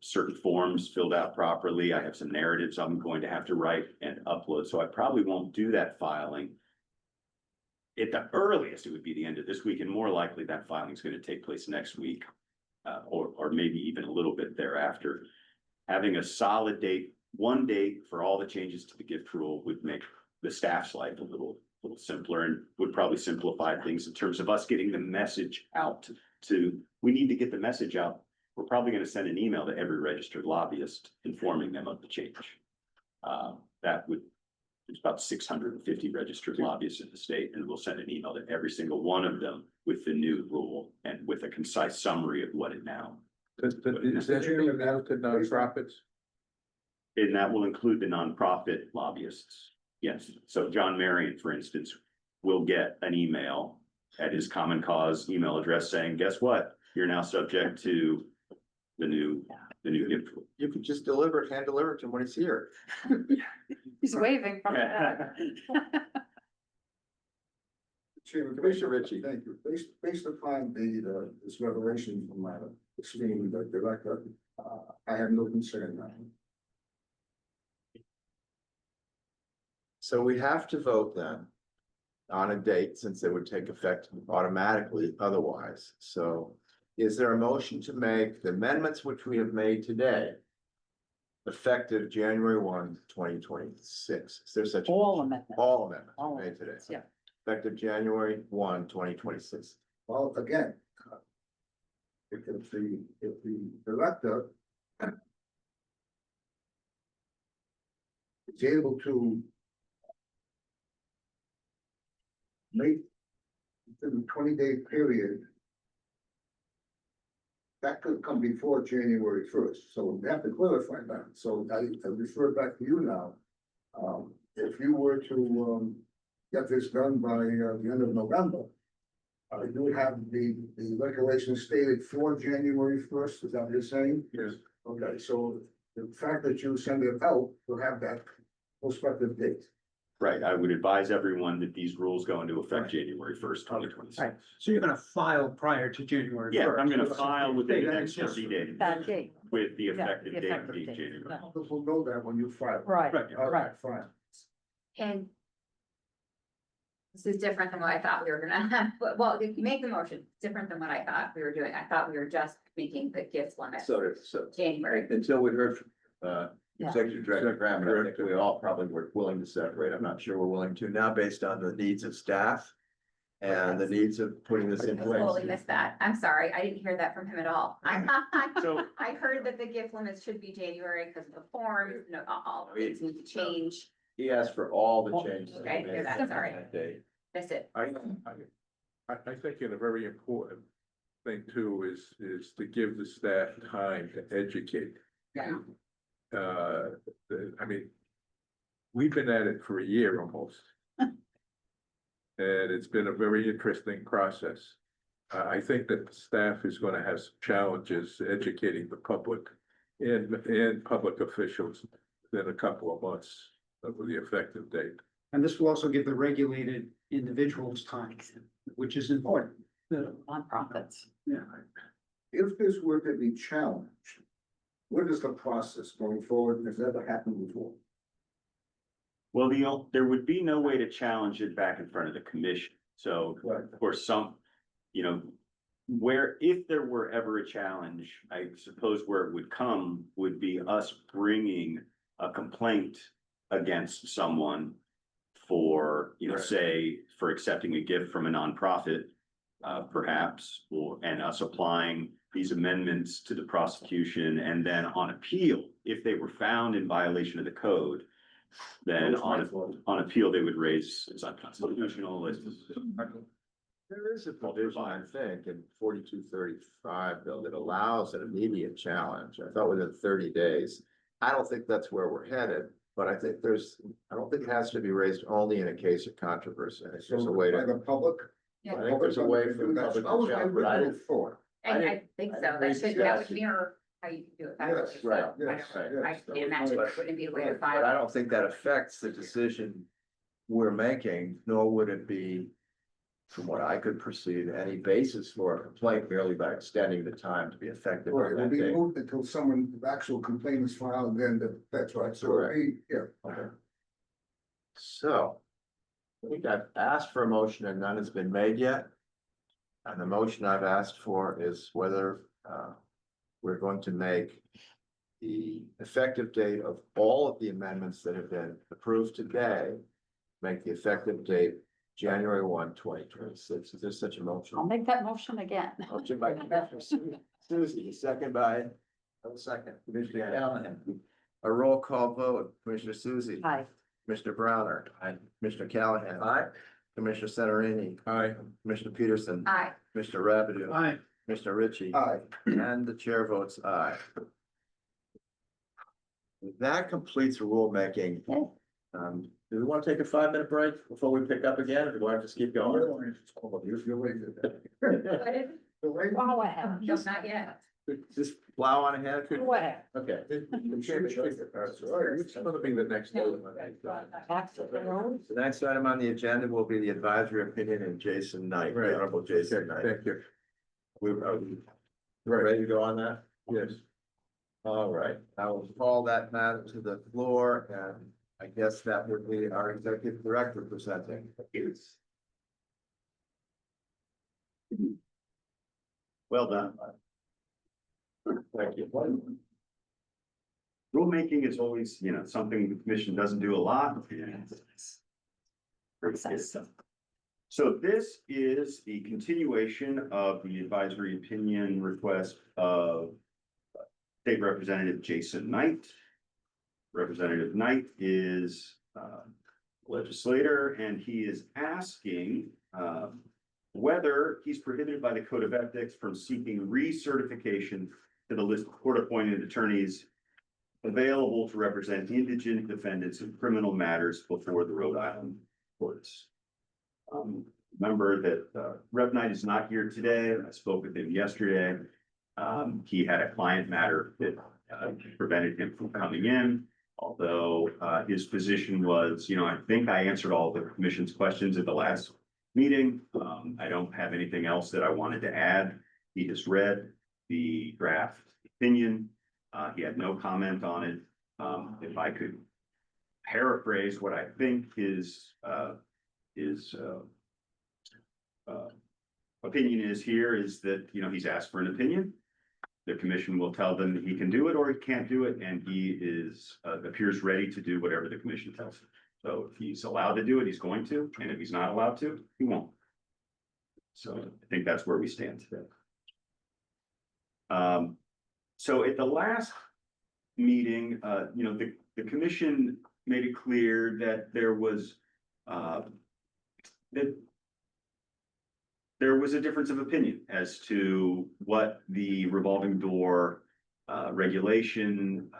certain forms filled out properly. I have some narratives I'm going to have to write and upload. So I probably won't do that filing. At the earliest, it would be the end of this week, and more likely that filing is going to take place next week, or maybe even a little bit thereafter. Having a solid date, one date for all the changes to the gift rule would make the staff's life a little simpler and would probably simplify things in terms of us getting the message out we need to get the message out. We're probably going to send an email to every registered lobbyist informing them of the change. There's about 650 registered lobbyists in the state, and we'll send an email to every single one of them with the new rule and with a concise summary of what it now. Is that anything about the nonprofits? And that will include the nonprofit lobbyists. Yes. So John Marion, for instance, will get an email at his Common Cause email address saying, guess what? You're now subject to the new gift rule. You could just hand deliver it to him when he's here. He's waving from Chairman, Commissioner Ritchie. thank you. Based upon this revelation from my esteemed director, I have no concern now. So we have to vote then on a date since it would take effect automatically otherwise. So is there a motion to make the amendments which we have made today effective January 1, 2026? Is there such? All amendments. All amendments All made today. amendments, yeah. Effective January 1, 2026. Well, again. If the director. Is able to. Make. Within the 20-day period. That could come before January 1st, so we have to clarify that, so I refer back to you now. If you were to, get this done by, the end of November. You would have the regulation stated for January 1st, is that what you're saying? Yes. Okay, so the fact that you send it out, will have that prospective date. Right, I would advise everyone that these rules go into effect January 1st, 2026. Right. So you're gonna file prior to January 1st? Yeah, I'm gonna file within the Okay, next that's 30 days That date, with the Yeah, effective the date effective being date. January. Yeah. People will know that when you file. right, Right. All right. right, fine. And this is different than what I thought we were gonna have, well, if you make the motion, it's different than what I thought we were doing. I thought we were just making the gift limit So January. until we heard from, Yeah. Executive Director Graham, I think we all probably were willing to separate. I'm not sure we're willing to now based on the needs of staff. And the needs of putting this in I place. totally missed that. I'm sorry. I didn't hear that from him at all. So- I heard that the gift limits should be January because of the forms, no, all things need to change. He asked for all the changes. Okay, we hear made that, on sorry. that day. Missed it. I think in a very important thing too is to give the staff time to educate. Yeah. I mean, we've been at it for a year almost. And it's been a very interesting process. I think that the staff is gonna have some challenges educating the public and public officials within a couple of months of the effective date. And this will also give the regulated individuals time, which is important. Nonprofits. Yeah. If this were to be challenged, what is the process going forward? Has ever happened before? Well, there would be no way to challenge it back in front of the commission. So Right. of course, if there were ever a challenge, I suppose where it would come would be us bringing a complaint against someone for, Right. say, for accepting a gift from a nonprofit, perhaps, and us applying these amendments to the prosecution, and then on appeal, if they were found in violation of the code, then on appeal, they would raise it's unconstitutional. There is a provision, I think, in 4235 though, that allows an immediate challenge. I thought within 30 days. I don't think that's where we're headed, but I think I don't think it has to be raised only in a case of controversy. I think there's a way By to, the public? Yeah. I think there's a way for the That's public to always my challenge, but I original didn't. thought. I think so. That agree. that would mirror how you do it. federally. Yes, So right, I yes, don't- I yes. can't imagine it wouldn't be a way to But I file. don't think that affects the decision we're making, nor would it be, from what I could perceive, any basis for a complaint merely by extending the time to be effective. Right, on it'll that be date. moved until someone, the actual complaint is filed, then that's right, so it'll be, yeah. Okay. So. I think I've asked for a motion and none has been made yet. And the motion I've asked for is whether we're going to make the effective date of all of the amendments that have been approved today. Make the effective date January 1, 2026. Is there such a motion? I'll make that motion again. Motion by Commissioner Susie, second by. Second, Commissioner Callahan. A roll call vote, Commissioner Susie. Hi, Commissioner Browner. Aye. Commissioner Callahan. Aye. Commissioner Centarini. Aye. Commissioner Peterson. Aye. Commissioner Rabideau. Aye. Commissioner Ritchie. Aye. And the chair votes aye. That completes rulemaking. Okay. Do we want to take a 5-minute break before we pick up again, or do we want to just keep going? You're waiting. What is it? go ahead. No, not yet. Just plow on ahead? Go ahead. Okay. It's gonna be the next day. Back to the road. The next item on the agenda will be the advisory opinion in Jason Knight, the Honorable Jason Knight. Thank you. Are we ready to go on that? Yes. All right, I will call that matter to the floor and I guess that would be our executive director presenting. Well done. Thank you. Rulemaking is always, something the commission doesn't do a lot. Process. So this is the continuation of the advisory opinion request of State Representative Jason Knight. Representative Knight is legislator, and he is asking whether he's prohibited by the Code of Ethics from seeking recertification to the list of court-appointed attorneys available to represent indigent defendants in criminal matters before the Rhode Island courts. Remember that Rep. Knight is not here today. I spoke with him yesterday. He had a client matter that prevented him from coming in. Although his position was, I think I answered all the commission's questions at the last meeting. I don't have anything else that I wanted to add. He has read the draft opinion. He had no comment on it. If I could paraphrase what I think his opinion is here is that, he's asked for an opinion. The commission will tell them that he can do it or he can't do it, and he appears ready to do whatever the commission tells him. So if he's allowed to do it, he's going to, and if he's not allowed to, he won't. So I think that's where we stand today. So at the last meeting, the commission made it clear that there was a difference of opinion as to what the revolving door regulation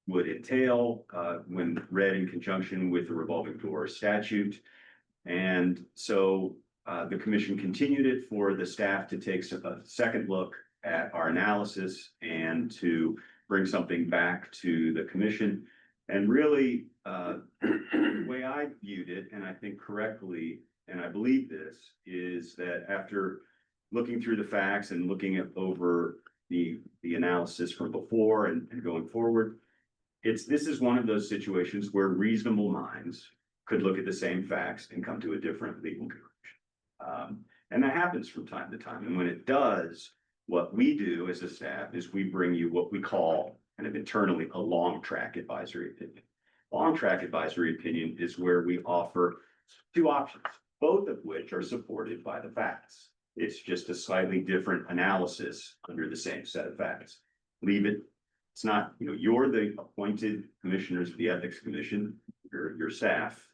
would entail when read in conjunction with the revolving door statute. And so the commission continued it for the staff to take a second look at our analysis and to bring something back to the commission. And really, the way I viewed it, and I think correctly, and I believe this, is that after looking through the facts and looking over the analysis from before and going forward, this is one of those situations where reasonable minds could look at the same facts and come to a different legal conclusion. And that happens from time to time. And when it does, what we do as a staff is we bring you what we call kind of internally a long track advisory opinion. Long track advisory opinion is where we offer two options, both of which are supported by the facts. It's just a slightly different analysis under the same set of facts. Leave it. It's not, you're the appointed commissioners of the Ethics Commission, your staff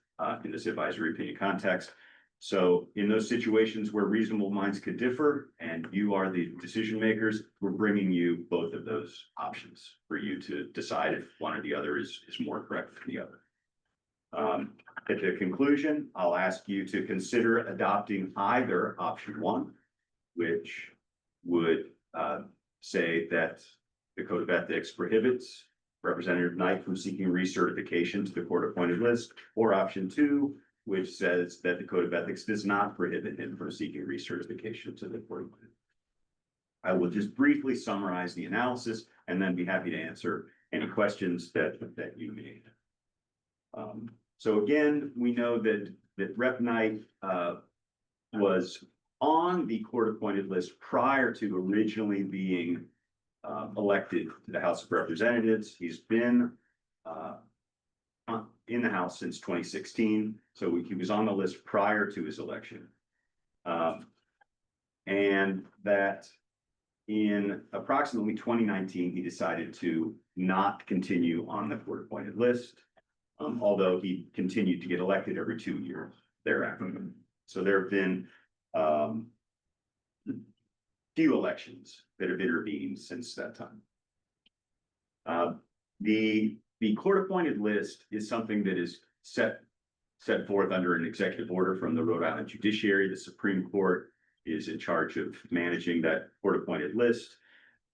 in this advisory opinion context. So in those situations where reasonable minds could differ and you are the decision makers, we're bringing you both of those options for you to decide if one or the other is more correct than the other. At the conclusion, I'll ask you to consider adopting either option one, which would say that the Code of Ethics prohibits Representative Knight from seeking recertification to the court-appointed list, or option two, which says that the Code of Ethics does not prohibit him from seeking recertification to the court-appointed. I will just briefly summarize the analysis and then be happy to answer any questions that you may have. So again, we know that Rep. Knight was on the court-appointed list prior to originally being elected to the House of Representatives. He's been in the House since 2016, so he was on the list prior to his election. And that in approximately 2019, he decided to not continue on the court-appointed list, although he continued to get elected every 2 years thereafter. So there have been few elections that have intervened since that time. The court-appointed list is something that is set forth under an executive order from the Rhode Island Judiciary. The Supreme Court is in charge of managing that court-appointed list.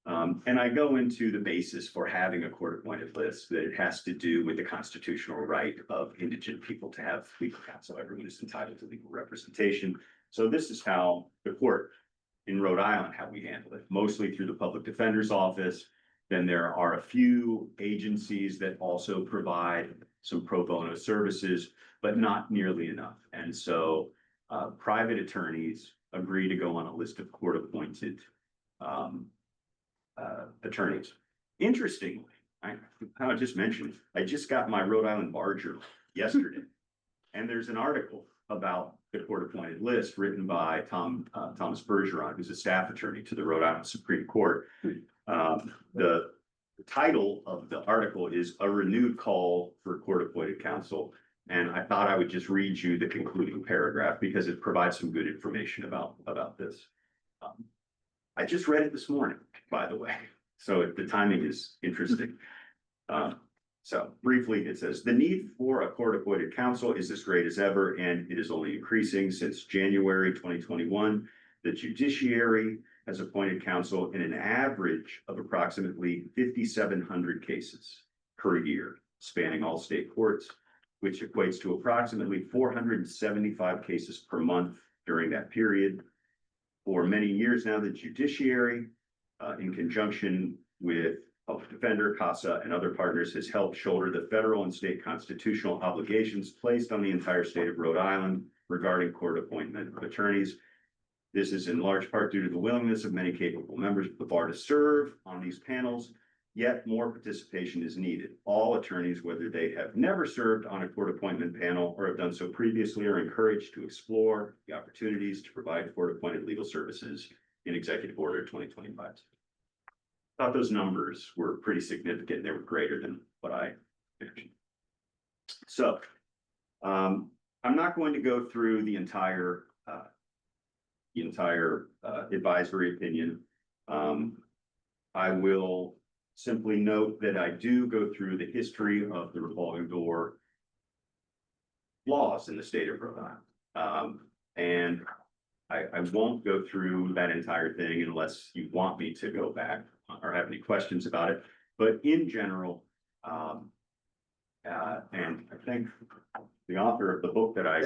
And I go into the basis for having a court-appointed list, that it has to do with the constitutional right of indigent people to have legal counsel. Everyone is entitled to legal representation. So this is how the court in Rhode Island, how we handle it, mostly through the public defender's office. Then there are a few agencies that also provide some pro bono services, but not nearly enough. And so private attorneys agree to go on a list of court-appointed attorneys. Interestingly, I just mentioned, I just got my Rhode Island Bar Journal yesterday. And there's an article about the court-appointed list written by Thomas Bergeron, who's a staff attorney to the Rhode Island Supreme Court. The title of the article is "A Renewed Call for Court-Appointed Counsel." And I thought I would just read you the concluding paragraph because it provides some good information about this. I just read it this morning, by the way, so the timing is interesting. So briefly, it says, the need for a court-appointed counsel is as great as ever, and it is only increasing. Since January 2021. The judiciary has appointed counsel in an average of approximately 5,700 cases per year, spanning all state courts, which equates to approximately 475 cases per month during that period. For many years now, the judiciary, in conjunction with Public Defender, CASA, and other partners, has helped shoulder the federal and state constitutional obligations placed on the entire state of Rhode Island regarding court appointment of attorneys. This is in large part due to the willingness of many capable members of the bar to serve on these panels, yet more participation is needed. All attorneys, whether they have never served on a court appointment panel or have done so previously, are encouraged to explore the opportunities to provide court-appointed legal services in Executive Order 2025. Thought those numbers were pretty significant. They were greater than what I mentioned. So I'm not going to go through the entire advisory opinion. I will simply note that I do go through the history of the revolving door laws in the state of Rhode Island. And I won't go through that entire thing unless you want me to go back or have any questions about it. But in general, and I think the author of the book that I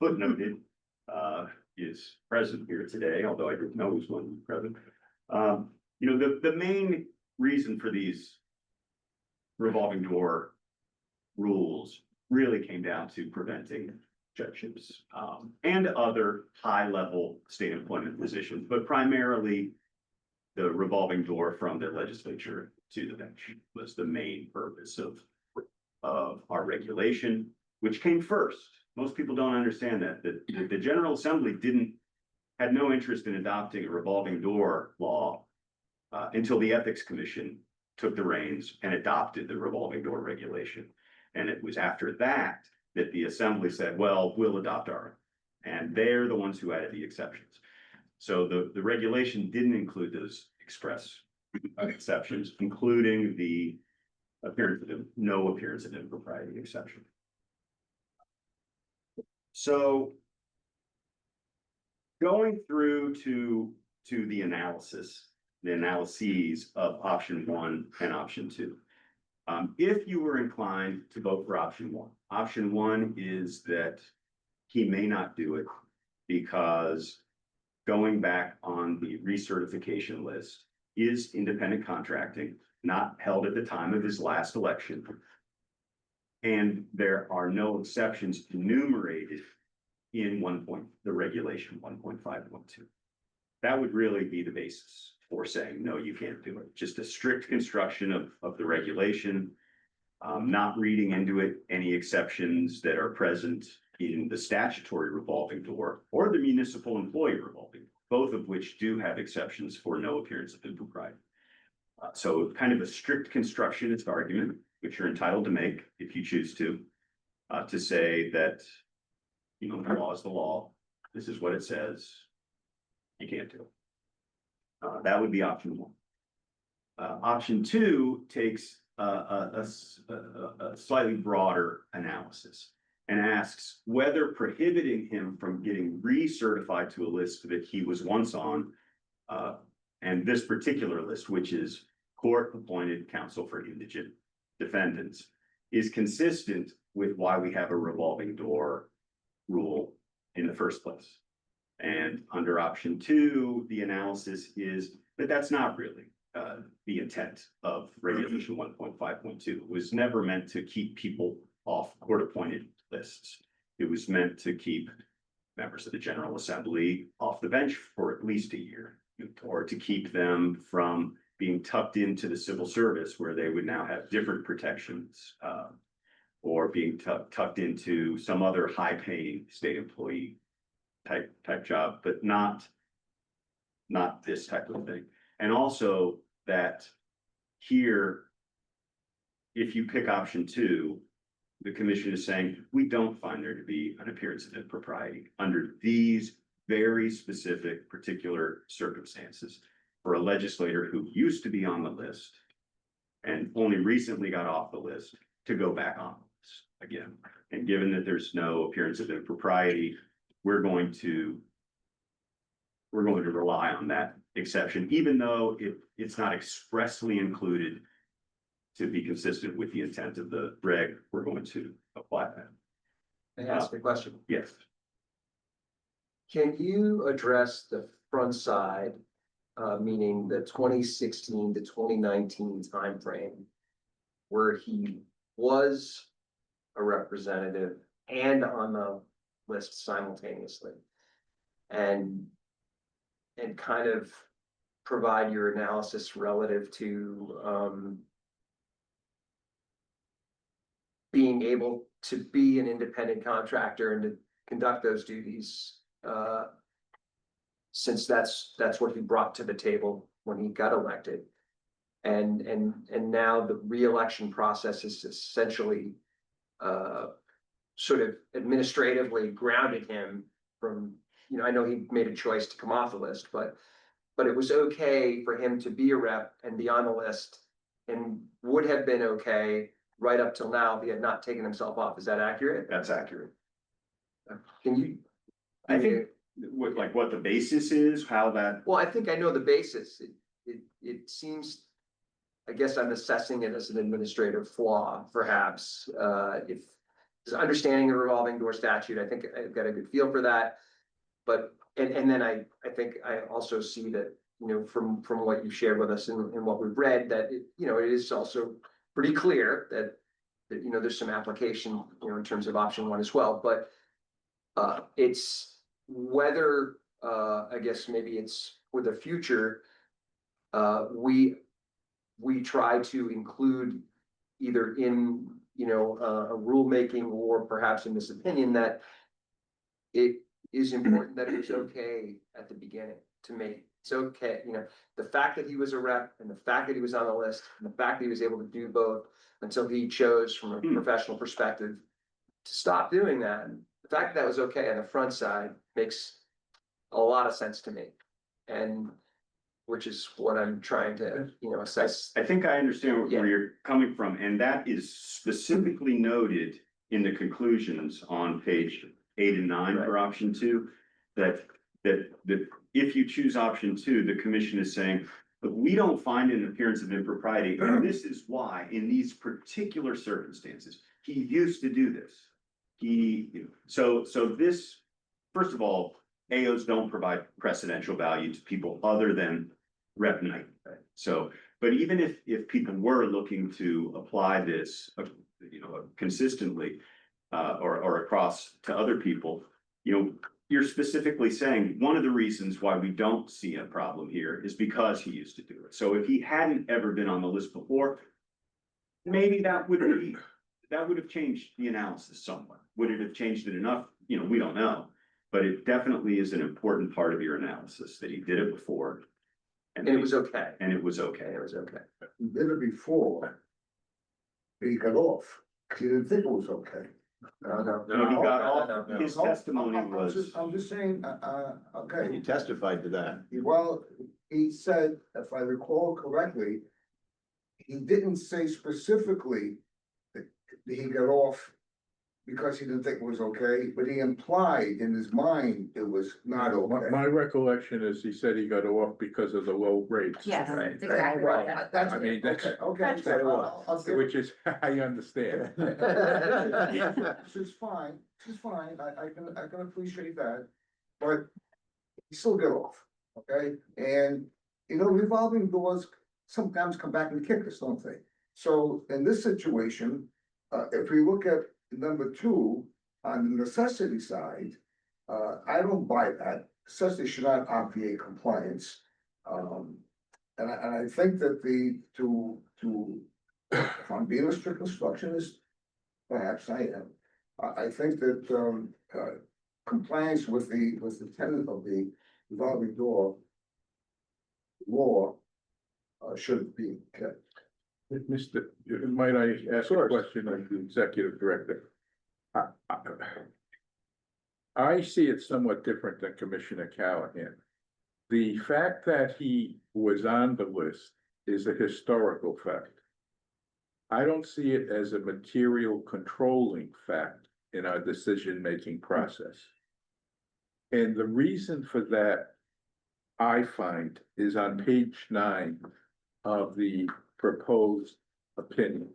footnoted is present here today, although I didn't know he was going to be present. You know, the main reason for these revolving door rules really came down to preventing judgeships and other high-level state employment positions, but primarily the revolving door from the legislature to the bench was the main purpose of our regulation, which came first. Most people don't understand that the General Assembly had no interest in adopting a revolving door law until the Ethics Commission took the reins and adopted the revolving door regulation. And it was after that that the Assembly said, well, we'll adopt our own. And they're the ones who added the exceptions. So the regulation didn't include those express exceptions, including the no appearance of impropriety exception. So going through to the analyses of option 1 and option 2. If you were inclined to vote for option 1 is that he may not do it because going back on the recertification list is independent contracting, not held at the time of his last election. And there are no exceptions enumerated in the regulation 1.512. That would really be the basis for saying, no, you can't do it. Just a strict construction of the regulation, not reading into it any exceptions that are present in the statutory revolving door or the municipal employee revolving, both of which do have exceptions for no appearance of impropriety. So kind of a strict constructionist argument, which you're entitled to make if you choose to say that, you know, the law is the law. This is what it says. You can't do it. That would be option 1. Option 2 takes a slightly broader analysis and asks whether prohibiting him from getting recertified to a list that he was once on, and this particular list, which is court-appointed counsel for indigent defendants, is consistent with why we have a revolving door rule in the first place. And under option 2, the analysis is that that's not really the intent of regulation 1.5.2. It was never meant to keep people off court-appointed lists. It was meant to keep members of the General Assembly off the bench for at least a year, or to keep them from being tucked into the civil service where they would now have different protections, or being tucked into some other high-paying state employee type job, but not this type of thing. And also that here, if you pick option 2, the commission is saying, we don't find there to be an appearance of impropriety under these very specific particular circumstances for a legislator who used to be on the list and only recently got off the list to go back on the list again. And given that there's no appearance of impropriety, we're going to rely on that exception, even though it's not expressly included to be consistent with the intent of the reg. We're going to apply that. May I ask a question? Yes. Can you address the front side, meaning the 2016 to 2019 timeframe, where he was a representative and on the list simultaneously, and kind of provide your analysis relative to being able to be an independent contractor and to conduct those duties, since that's what he brought to the table when he got elected. And now the re-election process is essentially sort of administratively grounded him from, I know he made a choice to come off the list, but it was okay for him to be a rep and be on the list, and would have been okay right up till now if he had not taken himself off. Is that accurate? That's accurate. Can you? I think what the basis is, how that, Well, I think I know the basis. It seems, I guess I'm assessing it as an administrative flaw, perhaps, if there's understanding of the revolving door statute, I think I've got a good feel for that. But, and then I think I also see that, from what you've shared with us and what we've read, that it is also pretty clear that there's some application, in terms of option 1 as well, but it's whether, I guess maybe it's for the future, we try to include either in, a rulemaking or perhaps in this opinion that it is important that it was okay at the beginning to make, it's okay, the fact that he was a rep and the fact that he was on the list and the fact that he was able to do both until he chose from a professional perspective to stop doing that. The fact that was okay on the front side makes a lot of sense to me. And which is what I'm trying to, assess. I think I understand Yeah. where you're coming from, and that is specifically noted in the conclusions on page 8 and 9 for option 2. That if you choose option 2, the commission is saying, but we don't find an appearance of impropriety, and this is why, in these particular circumstances, he used to do this. So this, first of all, AOs don't provide precedential value to people other than Rep Knight. So, but even if people were looking to apply this, consistently, or across to other people, you're specifically saying one of the reasons why we don't see a problem here is because he used to do it. So if he hadn't ever been on the list before, maybe that would have changed the analysis somewhat. Would it have changed it enough? We don't know. But it definitely is an important part of your analysis that he did it before. And it was okay. And it was okay. And it was okay. He did it before. He got off. He didn't think it was okay. No. No, he got off. No. His testimony I'm just saying, okay. He testified to that. Well, he said, if I recall correctly, he didn't say specifically that he got off because he didn't think it was okay, but he implied in his mind it was not okay. My recollection is he said he got off because of the low rates. Yes, Right. that's exactly right. That's, I mean, that's- okay. That's Okay, what I'll give- Which is, I understand. This is fine, I can appreciate that, but he still get off, okay? And, revolving doors sometimes come back and kick us, don't they? So in this situation, if we look at number two, on the necessity side, I don't buy that. Necessity should not obviate compliance. And I think that if I'm being a strict constructionist, perhaps I am. I think that, compliance with the tenet of the revolving door law, should be kept. Mr., might I ask a question of the executive director? I see it somewhat different than Commissioner Callahan. The fact that he was on the list is a historical fact. I don't see it as a material controlling fact in our decision-making process. And the reason for that, I find, is on page 9 of the proposed opinion,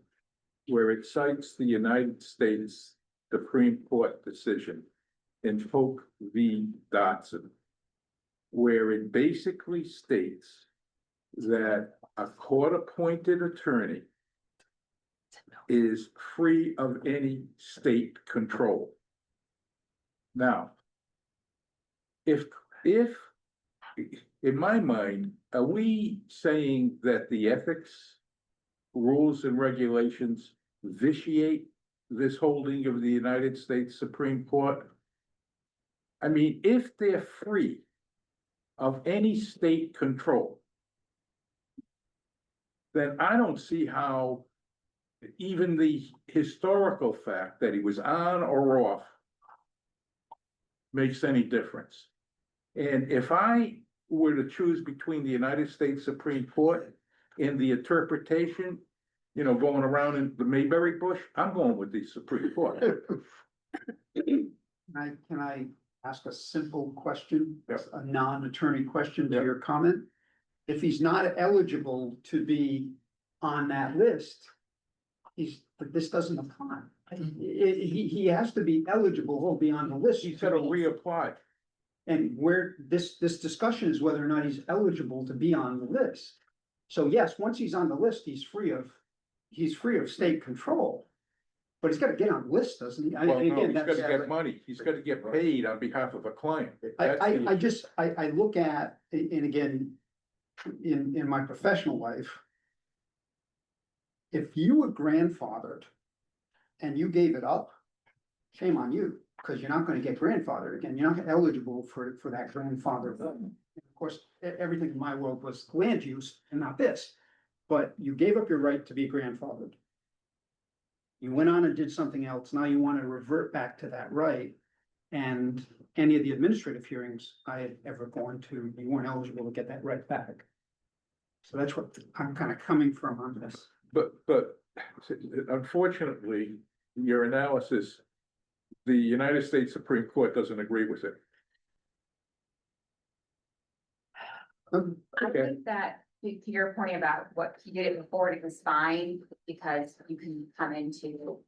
where it cites the United States Supreme Court decision in Polk v. Dotson, where it basically states that a court-appointed attorney is free of any state control. Now, if in my mind, are we saying that the ethics rules and regulations vitiate this holding of the United States Supreme Court? I mean, if they're free of any state control, then I don't see how even the historical fact that he was on or off makes any difference. And if I were to choose between the United States Supreme Court and the interpretation, going around in the Mayberry bush, I'm going with the Supreme Court. Can I ask a simple question? Yes. A non-attorney question to Yeah. your comment? If he's not eligible to be on that list, this doesn't apply. He has to be eligible, he'll be on the list. He's got to reapply. And where this discussion is whether or not he's eligible to be on the list. So yes, once he's on the list, he's free of state control. But he's got to get on the list, doesn't he? Well, no, Again, he's got to that's- get money. He's got to get paid on behalf of a client. I look at, and again, in my professional life. If you were grandfathered and you gave it up, shame on you, because you're not gonna get grandfathered again. You're not eligible for that grandfather. Of course, everything in my world was land use and not this, but you gave up your right to be grandfathered. You went on and did something else. Now you want to revert back to that right. And any of the administrative hearings I had ever gone to, you weren't eligible to get that right back. So that's what I'm kind of coming from on this. But unfortunately, your analysis, the United States Supreme Court doesn't agree with it. I Okay. think that to your point about what he did it before, it was fine because you can come into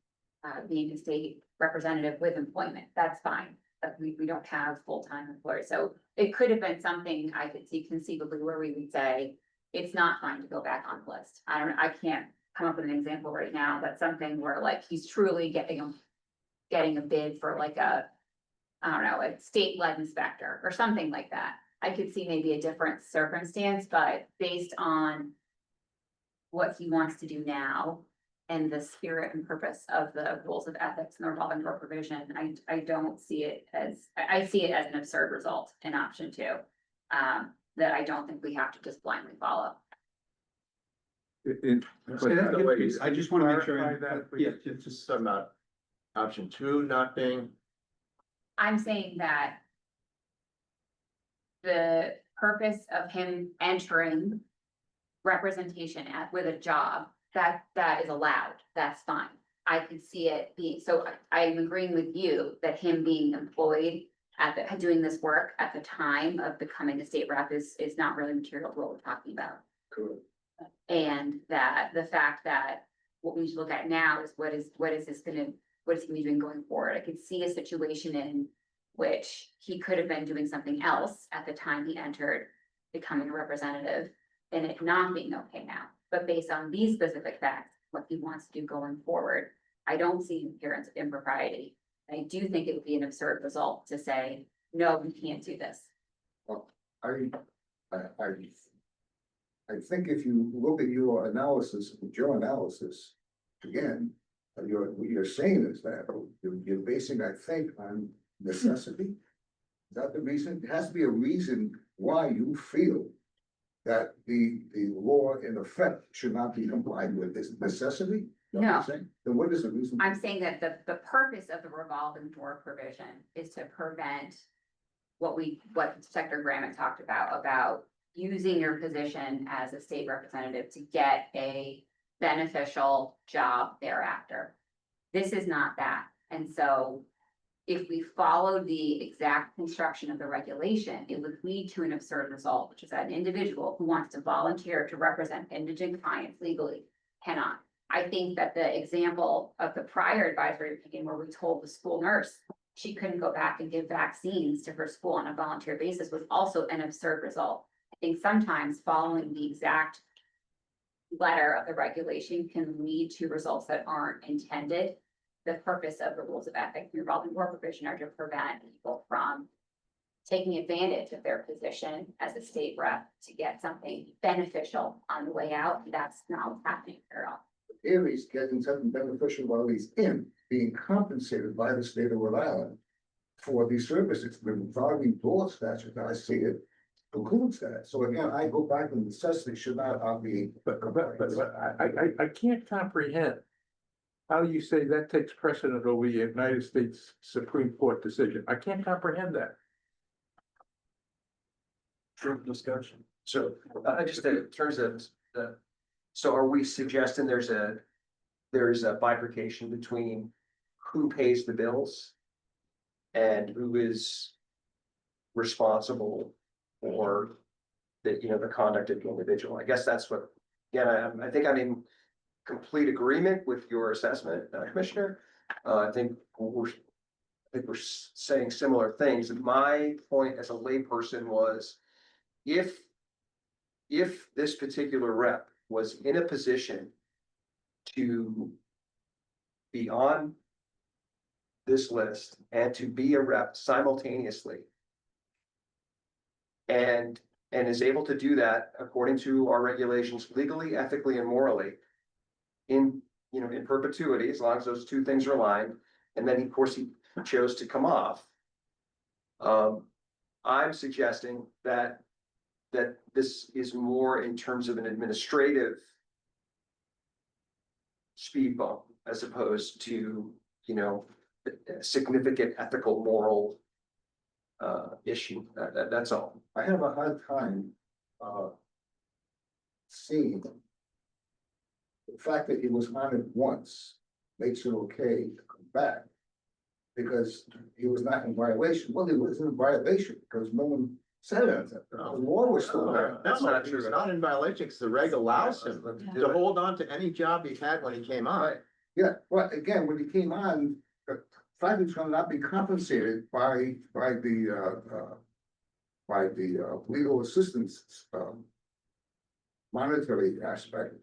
being a state representative with employment. That's fine. But we don't have full-time employees. So it could have been something I could see conceivably where we would say, it's not fine to go back on the list. I can't come up with an example right now, but something where like he's truly getting a bid for like a state-led inspector or something like that. I could see maybe a different circumstance, but based on what he wants to do now and the spirit and purpose of the rules of ethics and the revolving door provision, I don't see it as, I see it as an absurd result in option 2. That I don't think we have to just blindly follow. I just want to make sure. Clarify that, please. Yeah, just Just talking about option 2 not being, I'm saying that the purpose of him entering representation with a job, that is allowed, that's fine. I could see it being, so I'm agreeing with you that him being employed doing this work at the time of becoming a state rep is not really material to what we're talking about. Correct. And that the fact that what we should look at now is what is he gonna be doing going forward? I could see a situation in which he could have been doing something else at the time he entered becoming a representative. and it not being okay now. But based on these specific facts, what he wants to do going forward, I don't see an appearance of impropriety. I do think it would be an absurd result to say, no, we can't do this. I, I think if you look at your analysis, again, what you're saying is that you're basing, I think, on necessity. Is that the reason? There has to be a reason why you feel that the law in effect should not be complied with. Is it necessity? Is that what you're saying? Then what is the reason? I'm saying that the purpose of the revolving door provision is to prevent what Secretary Graham had talked about using your position as a state representative to get a beneficial job thereafter. This is not that. And so if we followed the exact construction of the regulation, it would lead to an absurd result, which is that an individual who wants to volunteer to represent indigent clients legally cannot. I think that the example of the prior advisory opinion where we told the school nurse she couldn't go back and give vaccines to her school on a volunteer basis was also an absurd result. I think sometimes following the exact letter of the regulation can lead to results that aren't intended. The purpose of the rules of ethics and revolving door provision are to prevent people from taking advantage of their position as a state rep to get something beneficial on the way out. That's not what's happening here at all. Here he's getting something beneficial while he's being compensated by the state of Rhode Island for these services. The revolving door statute, I see it, precludes that. So again, I go back and necessity should not be. But I can't comprehend how you say that takes precedent over the United States Supreme Court decision. I can't comprehend that. True discussion. So, just in terms of so are we suggesting there's a bifurcation between who pays the bills and who is responsible for the conduct of the individual? I guess that's what, again, I think I'm in complete agreement with your assessment, Commissioner. I think we're saying similar things. My point as a layperson was, if this particular rep was in a position to be on this list and to be a rep simultaneously, and is able to do that according to our regulations legally, ethically, and morally, in perpetuity, as long as those two things are aligned, and then of course he chose to come off. I'm suggesting that this is more in terms of an administrative speed bump as opposed to, a significant ethical, moral issue. That's all. I have a hard time seeing the fact that he was on it once makes it okay to come back, because he was not in violation. Well, he was in violation because no one said anything. The law was still there. That's not He true. was not in violation because the reg allows him to hold on to any job he had when he came on. Yeah, but again, when he came on, the fact he's gonna not be compensated by the legal assistance monetary aspect,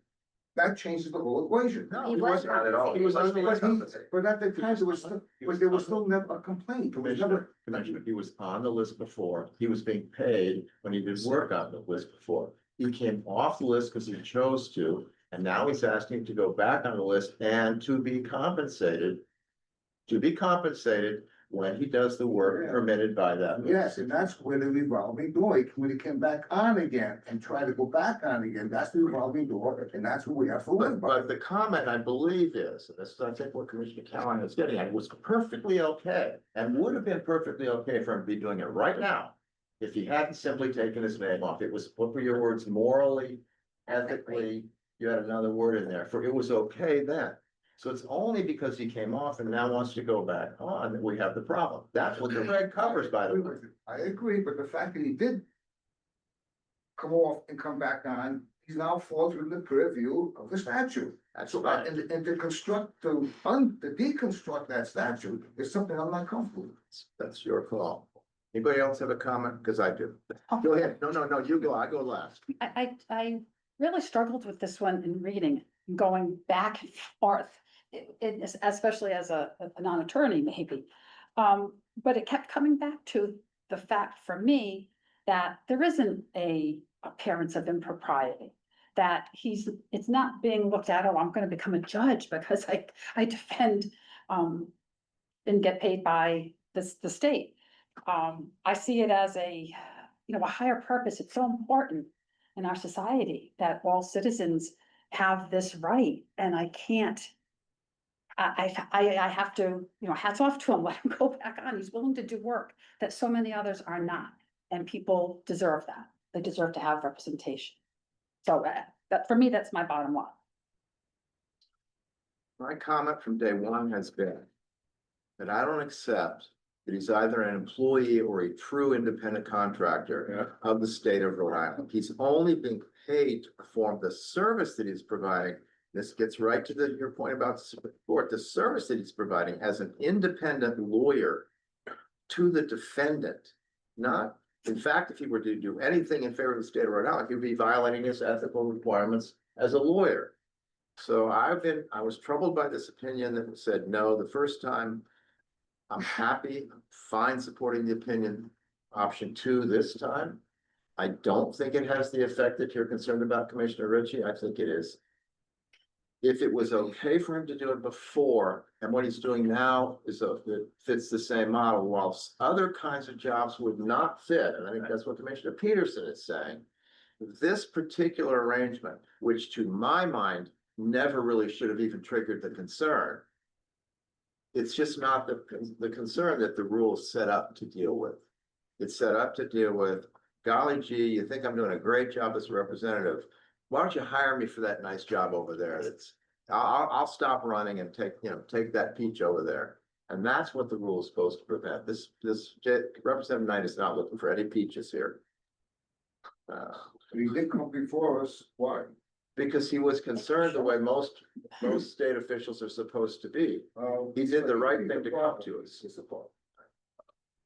that changes the whole equation. No, He he was wasn't. Not at all. He was He was compensated. But at the time, there was still never a complaint. It was never- Commissioner, he was on the list before. He was being paid when he did work on the list before. He came off the list because he chose to, and now he's asking to go back on the list and to be compensated. To be compensated when he does the work permitted by that. list. Yes, and that's where the revolving door, when he came back on again and tried to go back on again, that's the revolving door, and that's what we have to live by. But the comment, I believe, is, and this is, I think, what Commissioner Callahan is getting at, was perfectly okay, and would have been perfectly okay for him to be doing it right now if he hadn't simply taken his name off. It was, what were your words, morally, ethically, you had another word in there, for it was okay then. So it's only because he came off and now wants to go back on that we have the problem. That's what the reg covers, by the way. I agree, but the fact that he did come off and come back on, he's now falls within the purview of the statute. That's So, right. and to deconstruct that statute is something I'm not comfortable with. That's your call. Anybody else have a comment? Because I do. Go ahead. No, you go. I go last. I really struggled with this one in reading, going back and forth. Especially as a non-attorney maybe. But it kept coming back to the fact for me that there isn't a appearance of impropriety. That it's not being looked at, oh, I'm gonna become a judge because I defend, and get paid by the state. I see it as a higher purpose. It's so important in our society that all citizens have this right, and I can't. I have to, hats off to him, let him go back on. He's willing to do work that so many others are not. And people deserve that. They deserve to have representation. So that for me, that's my bottom line. My comment from day one has been that I don't accept that he's either an employee or a true independent contractor of the state of Rhode Island. He's only being paid to perform the service that he's providing. This gets right to your point about support, the service that he's providing as an independent lawyer to the defendant. Not, in fact, if he were to do anything in favor of the state of Rhode Island, he would be violating his ethical requirements as a lawyer. So I was troubled by this opinion that said no the first time. I'm happy, fine supporting the opinion option 2 this time. I don't think it has the effect that you're concerned about, Commissioner Ritchie. I think it is. If it was okay for him to do it before, and what he's doing now is it fits the same model, whilst other kinds of jobs would not fit, and I think that's what Commissioner Peterson is saying. This particular arrangement, which to my mind, never really should have even triggered the concern. It's just not the concern that the rule is set up to deal with. It's set up to deal with, golly gee, you think I'm doing a great job as a representative. Why don't you hire me for that nice job over there? I'll stop running and take that peach over there. And that's what the rule is supposed to prevent. This Representative Knight is not looking for any peaches here. He did come before us, why? Because he was concerned the way most state officials are supposed to be. He did the right thing to come to us.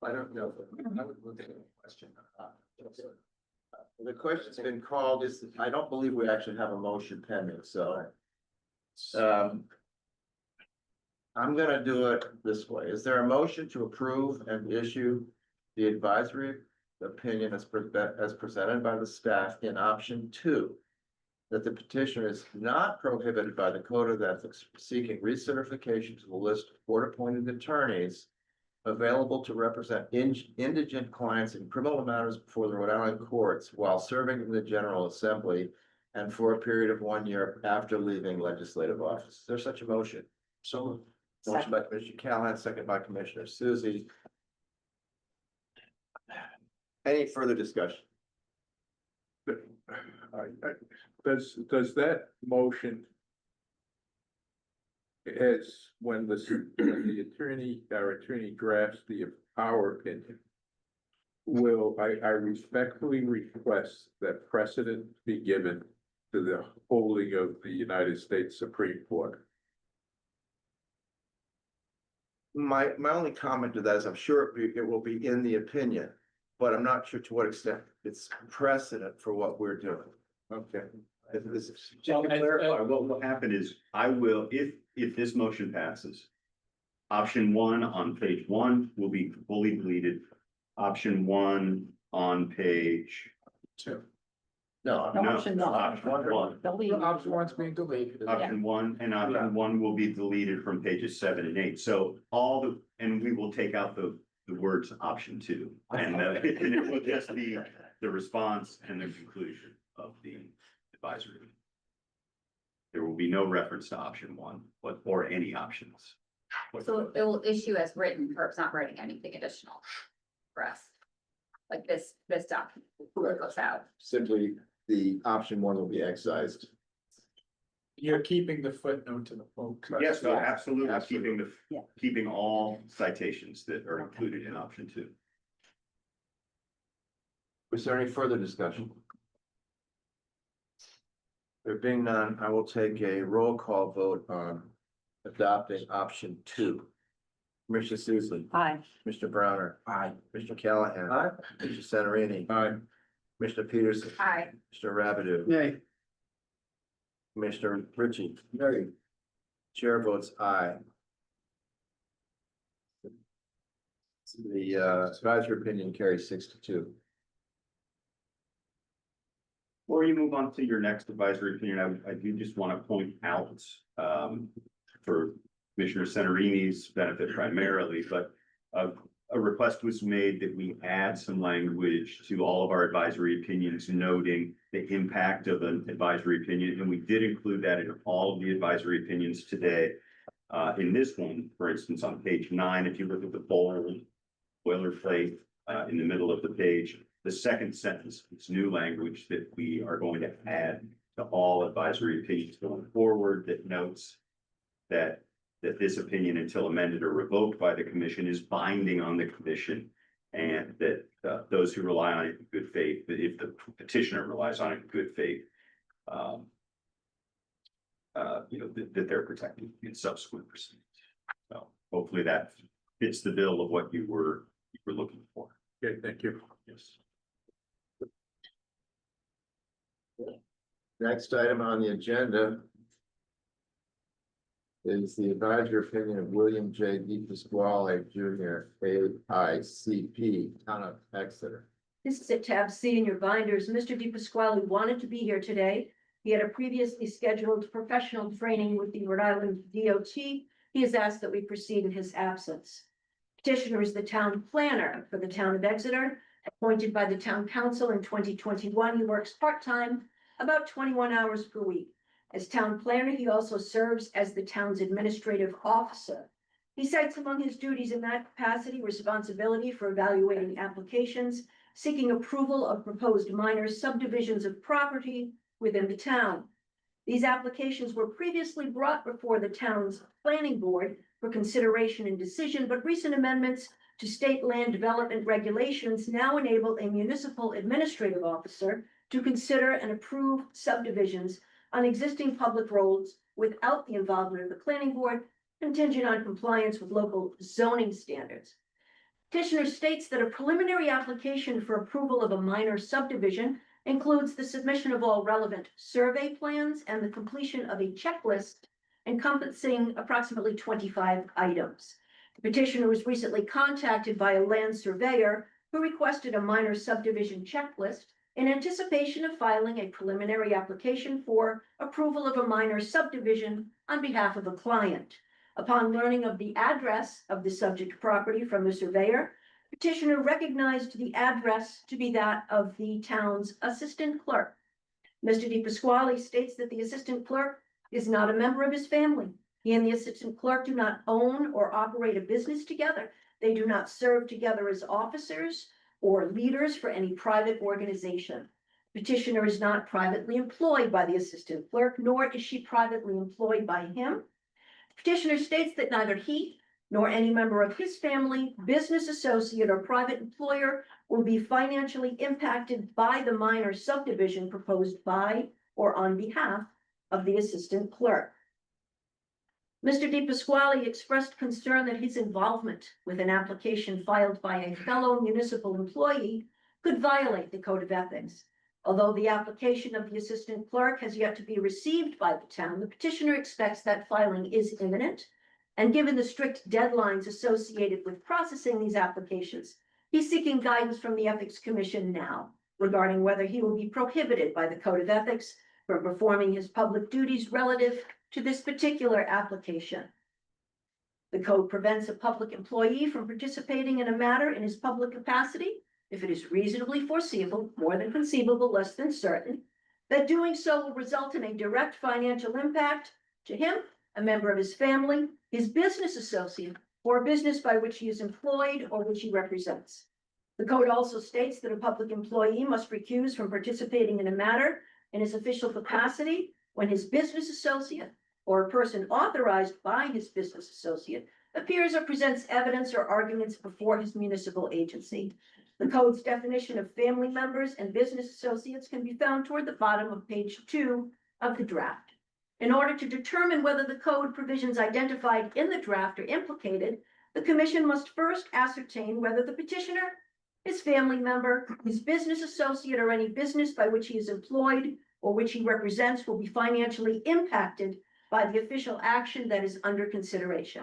I don't know. I would look at the question. The question's been called I don't believe we actually have a motion pending, so. I'm gonna do it this way. Is there a motion to approve and issue the advisory opinion as presented by the staff in option 2? That the petitioner is not prohibited by the Code of Ethics from seeking recertification to the list of court-appointed attorneys available to represent indigent clients in criminal matters before the Rhode Island courts while serving in the General Assembly and for a period of 1 year after leaving legislative office. Is there such a motion? So Motion by Commissioner Callahan, second by Commissioner Susie. Any further discussion? Does that motion as when the attorney, our attorney drafts our opinion, I respectfully request that precedent be given to the holding of the United States Supreme Court? My only comment to that is I'm sure it will be in the opinion, but I'm not sure to what extent it's precedent for what we're doing. Okay. Just to clarify, what will happen is I will, if this motion passes, option 1 on page 1 will be fully deleted. Option 1 on page 2. No, No, option no. Option 1. Delete. Option 1's being deleted. Option 1 and option 1 will be deleted from pages 7 and 8. So and we will take out the words option 2. And it will just be the response and the conclusion of the advisory. There will be no reference to option 1, or any options. So it will issue as written, or it's not writing anything additional for us. Like this document goes out. simply the option 1 will be excised. You're keeping the footnote to the folks. Yes, no, absolutely. Absolutely. Keeping all citations that are included in option 2. Was there any further discussion? There being none, I will take a roll call vote on adopting option 2. Commissioner Susan, Aye. Mr. Browner. Aye. Mr. Callahan. Aye. Mr. Cenorini. Aye. Commissioner Peterson. Aye. Mr. Rabideau. Nay, Commissioner Ritchie. Nay, Chair votes aye. The advisory opinion carries 6-2. Before you move on to your next advisory opinion, I do just want to point out, for Commissioner Centerini's benefit primarily, but a request was made that we add some language to all of our advisory opinions noting the impact of an advisory opinion, and we did include that in all of the advisory opinions today. In this one, for instance, on page 9, if you look at the bold boilerplate in the middle of the page, the second sentence is new language that we are going to add to all advisory opinions going forward that notes that this opinion, until amended or revoked by the commission, is binding on the commission, and that those who rely on it in good faith, that if the petitioner relies on it in good faith, that they're protected in subsequent proceedings. So hopefully that fits the bill of what you were looking for. Okay, thank you. Yes. Next item on the agenda is the advisory opinion of William J. DePasquale Jr., AICP, Town of Exeter. This is at tab C in your binders. Mr. DePasquale wanted to be here today. He had a previously scheduled professional training with the Rhode Island DOT. He has asked that we proceed in his absence. Petitioner is the town planner for the town of Exeter, appointed by the town council in 2021. He works part-time, about 21 hours per week. As town planner, he also serves as the town's administrative officer. He cites among his duties in that capacity responsibility for evaluating applications, seeking approval of proposed minor subdivisions of property within the town. These applications were previously brought before the town's planning board for consideration and decision, but recent amendments to state land development regulations now enable a municipal administrative officer to consider and approve subdivisions on existing public roads without the involvement of the planning board, contingent on compliance with local zoning standards. Petitioner states that a preliminary application for approval of a minor subdivision includes the submission of all relevant survey plans and the completion of a checklist encompassing approximately 25 items. The petitioner was recently contacted by a land surveyor who requested a minor subdivision checklist in anticipation of filing a preliminary application for approval of a minor subdivision on behalf of a client. Upon learning of the address of the subject property from the surveyor, petitioner recognized the address to be that of the town's assistant clerk. Mr. DePasquale states that the assistant clerk is not a member of his family. He and the assistant clerk do not own or operate a business together. They do not serve together as officers or leaders for any private organization. Petitioner is not privately employed by the assistant clerk, nor is she privately employed by him. Petitioner states that neither he nor any member of his family, business associate, or private employer will be financially impacted by the minor subdivision proposed by or on behalf of the assistant clerk. Mr. DePasquale expressed concern that his involvement with an application filed by a fellow municipal employee could violate the Code of Ethics. Although the application of the assistant clerk has yet to be received by the town, the petitioner expects that filing is imminent. And given the strict deadlines associated with processing these applications, he's seeking guidance from the Ethics Commission now regarding whether he will be prohibited by the Code of Ethics from performing his public duties relative to this particular application. The code prevents a public employee from participating in a matter in his public capacity if it is reasonably foreseeable, more than conceivable, less than certain, that doing so will result in a direct financial impact to him, a member of his family, his business associate, or a business by which he is employed or which he represents. The code also states that a public employee must recuse from participating in a matter in his official capacity when his business associate or a person authorized by his business associate appears or presents evidence or arguments before his municipal agency. The code's definition of family members and business associates can be found toward the bottom of page 2 of the draft. In order to determine whether the code provisions identified in the draft are implicated, the commission must first ascertain whether the petitioner, his family member, his business associate, or any business by which he is employed or which he represents will be financially impacted by the official action that is under consideration.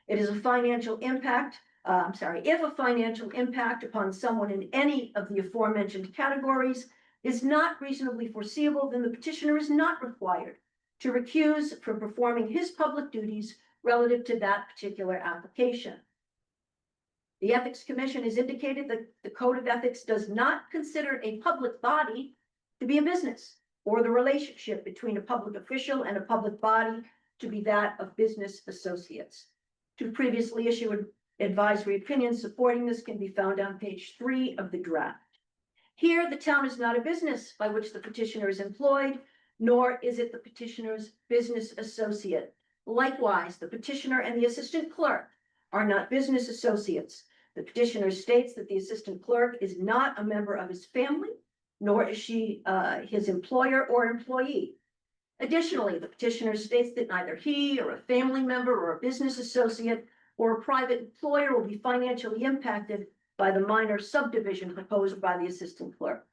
It is a financial impact, if a financial impact upon someone in any of the aforementioned categories is not reasonably foreseeable, then the petitioner is not required to recuse from performing his public duties relative to that particular application. The Ethics Commission has indicated that the Code of Ethics does not consider a public body to be a business, or the relationship between a public official and a public body to be that of business associates. Two previously issued advisory opinions supporting this can be found on page 3 of the draft. Here, the town is not a business by which the petitioner is employed, nor is it the petitioner's business associate. Likewise, the petitioner and the assistant clerk are not business associates. The petitioner states that the assistant clerk is not a member of his family, nor is she his employer or employee. Additionally, the petitioner states that neither he or a family member or a business associate or a private employer will be financially impacted by the minor subdivision proposed by the assistant clerk.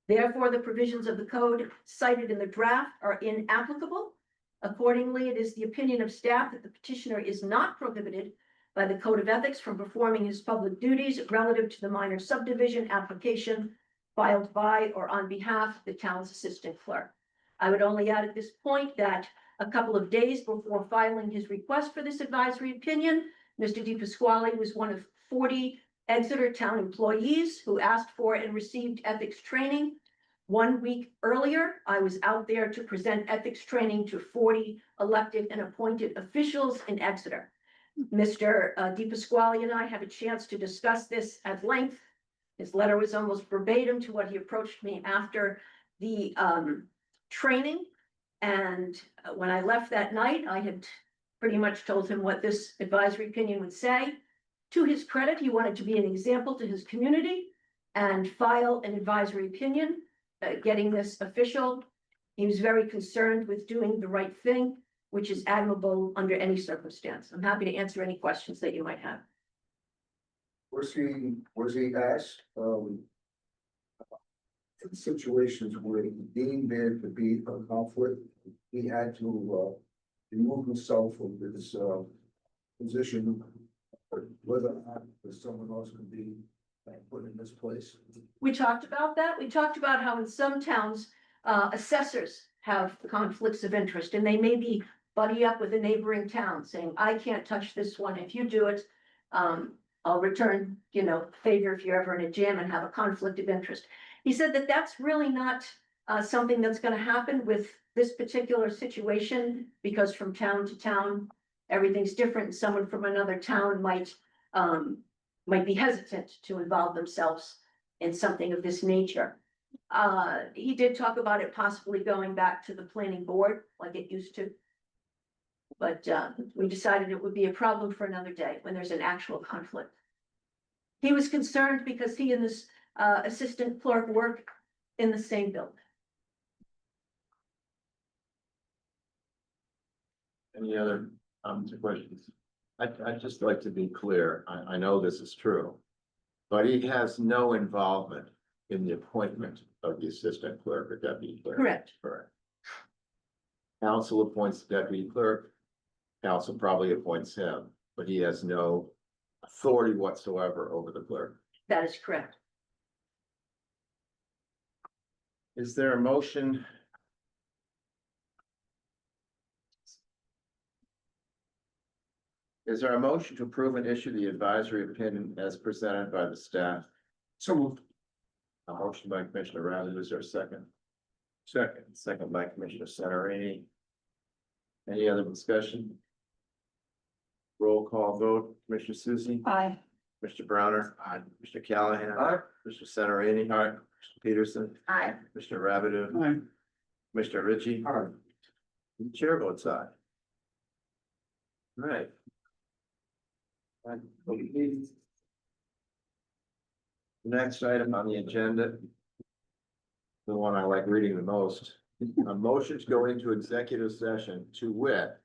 Therefore, the provisions of the code cited in the draft are inapplicable. Accordingly, it is the opinion of staff that the petitioner is not prohibited by the Code of Ethics from performing his public duties relative to the minor subdivision application filed by or on behalf of the town's assistant clerk. I would only add at this point that a couple of days before filing his request for this advisory opinion, Mr. DePasquale was one of 40 Exeter town employees who asked for and received ethics training. 1 week earlier, I was out there to present ethics training to 40 elected and appointed officials in Exeter. Mr. DePasquale and I had a chance to discuss this at length. His letter was almost verbatim to what he approached me after the training. And when I left that night, I had pretty much told him what this advisory opinion would say. To his credit, he wanted to be an example to his community and file an advisory opinion, getting this official. He was very concerned with doing the right thing, which is admirable under any circumstance. I'm happy to answer any questions that you might have. Was he asked, in situations where he deemed there to be a conflict, he had to, remove himself from this, position, or whether or not someone else could be put in this place? We talked about that. We talked about how in some towns, assessors have conflicts of interest, and they may be buddy up with a neighboring town saying, I can't touch this one. If you do it, I'll return, favor if you're ever in a jam and have a conflict of interest. He said that that's really not something that's going to happen with this particular situation, because from town to town, everything's different. Someone from another town might be hesitant to involve themselves in something of this nature. He did talk about it possibly going back to the planning board like it used to. But we decided it would be a problem for another day when there's an actual conflict. He was concerned because he and this assistant clerk work in the same building. Any other questions? I'd just like to be clear. I know this is true, but he has no involvement in the appointment of the assistant clerk or deputy clerk. Correct. Correct. Council appoints the deputy clerk. Council probably appoints him, but he has no authority whatsoever over the clerk. That is correct. Is there a motion? Is there a motion to approve and issue the advisory opinion as presented by the staff? So moved. A motion by Commissioner Rabbit, is there a second? Second. Second by Commissioner Centarini. Any other discussion? Roll call vote, Commissioner Susie, Aye. Mr. Browner. Aye. Mr. Callahan. Aye. Mr. Centarini. Aye. Mr. Peterson. Aye. Mr. Rabideau. Aye. Mr. Ritchie. Aye. The chair votes aye. Right. Next item on the agenda. The one I like reading the most, a motion to go into executive session to wit.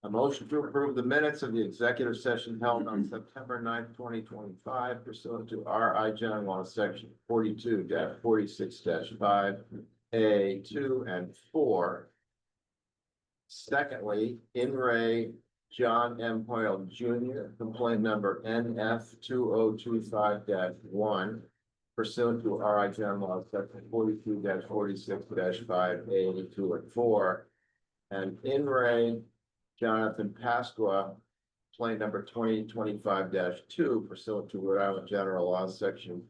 A motion to approve the minutes of the executive session held on September 9th, 2025 pursuant to RI General Law, section 42-46-5A 2 and 4. Secondly, in Ray John M. Hoyle Jr., complaint number NF 2025-1 pursuant to RI General Law, section 42-46-5A 2 and 4. And in Ray Jonathan Pasqua, complaint number 2025-2 pursuant to Rhode Island General Law, section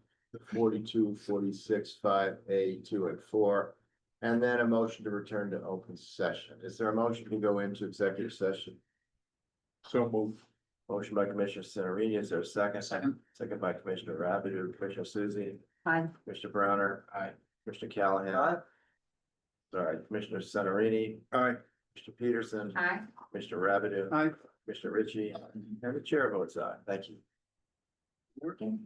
42-46-5A 2 and 4. And then a motion to return to open session. Is there a motion to go into executive session? So move. Motion by Commissioner Celerini, is there a second? Second. Second by Commissioner Rabideau, Commissioner Susie, Hi. Commissioner Browner. Aye. Commissioner Callahan. Sorry, Commissioner Celerini, Aye. Mr. Peterson, Aye. Commissioner Rabideau. Aye. Commissioner Ritchie, and the chair votes aye. Thank you. Working?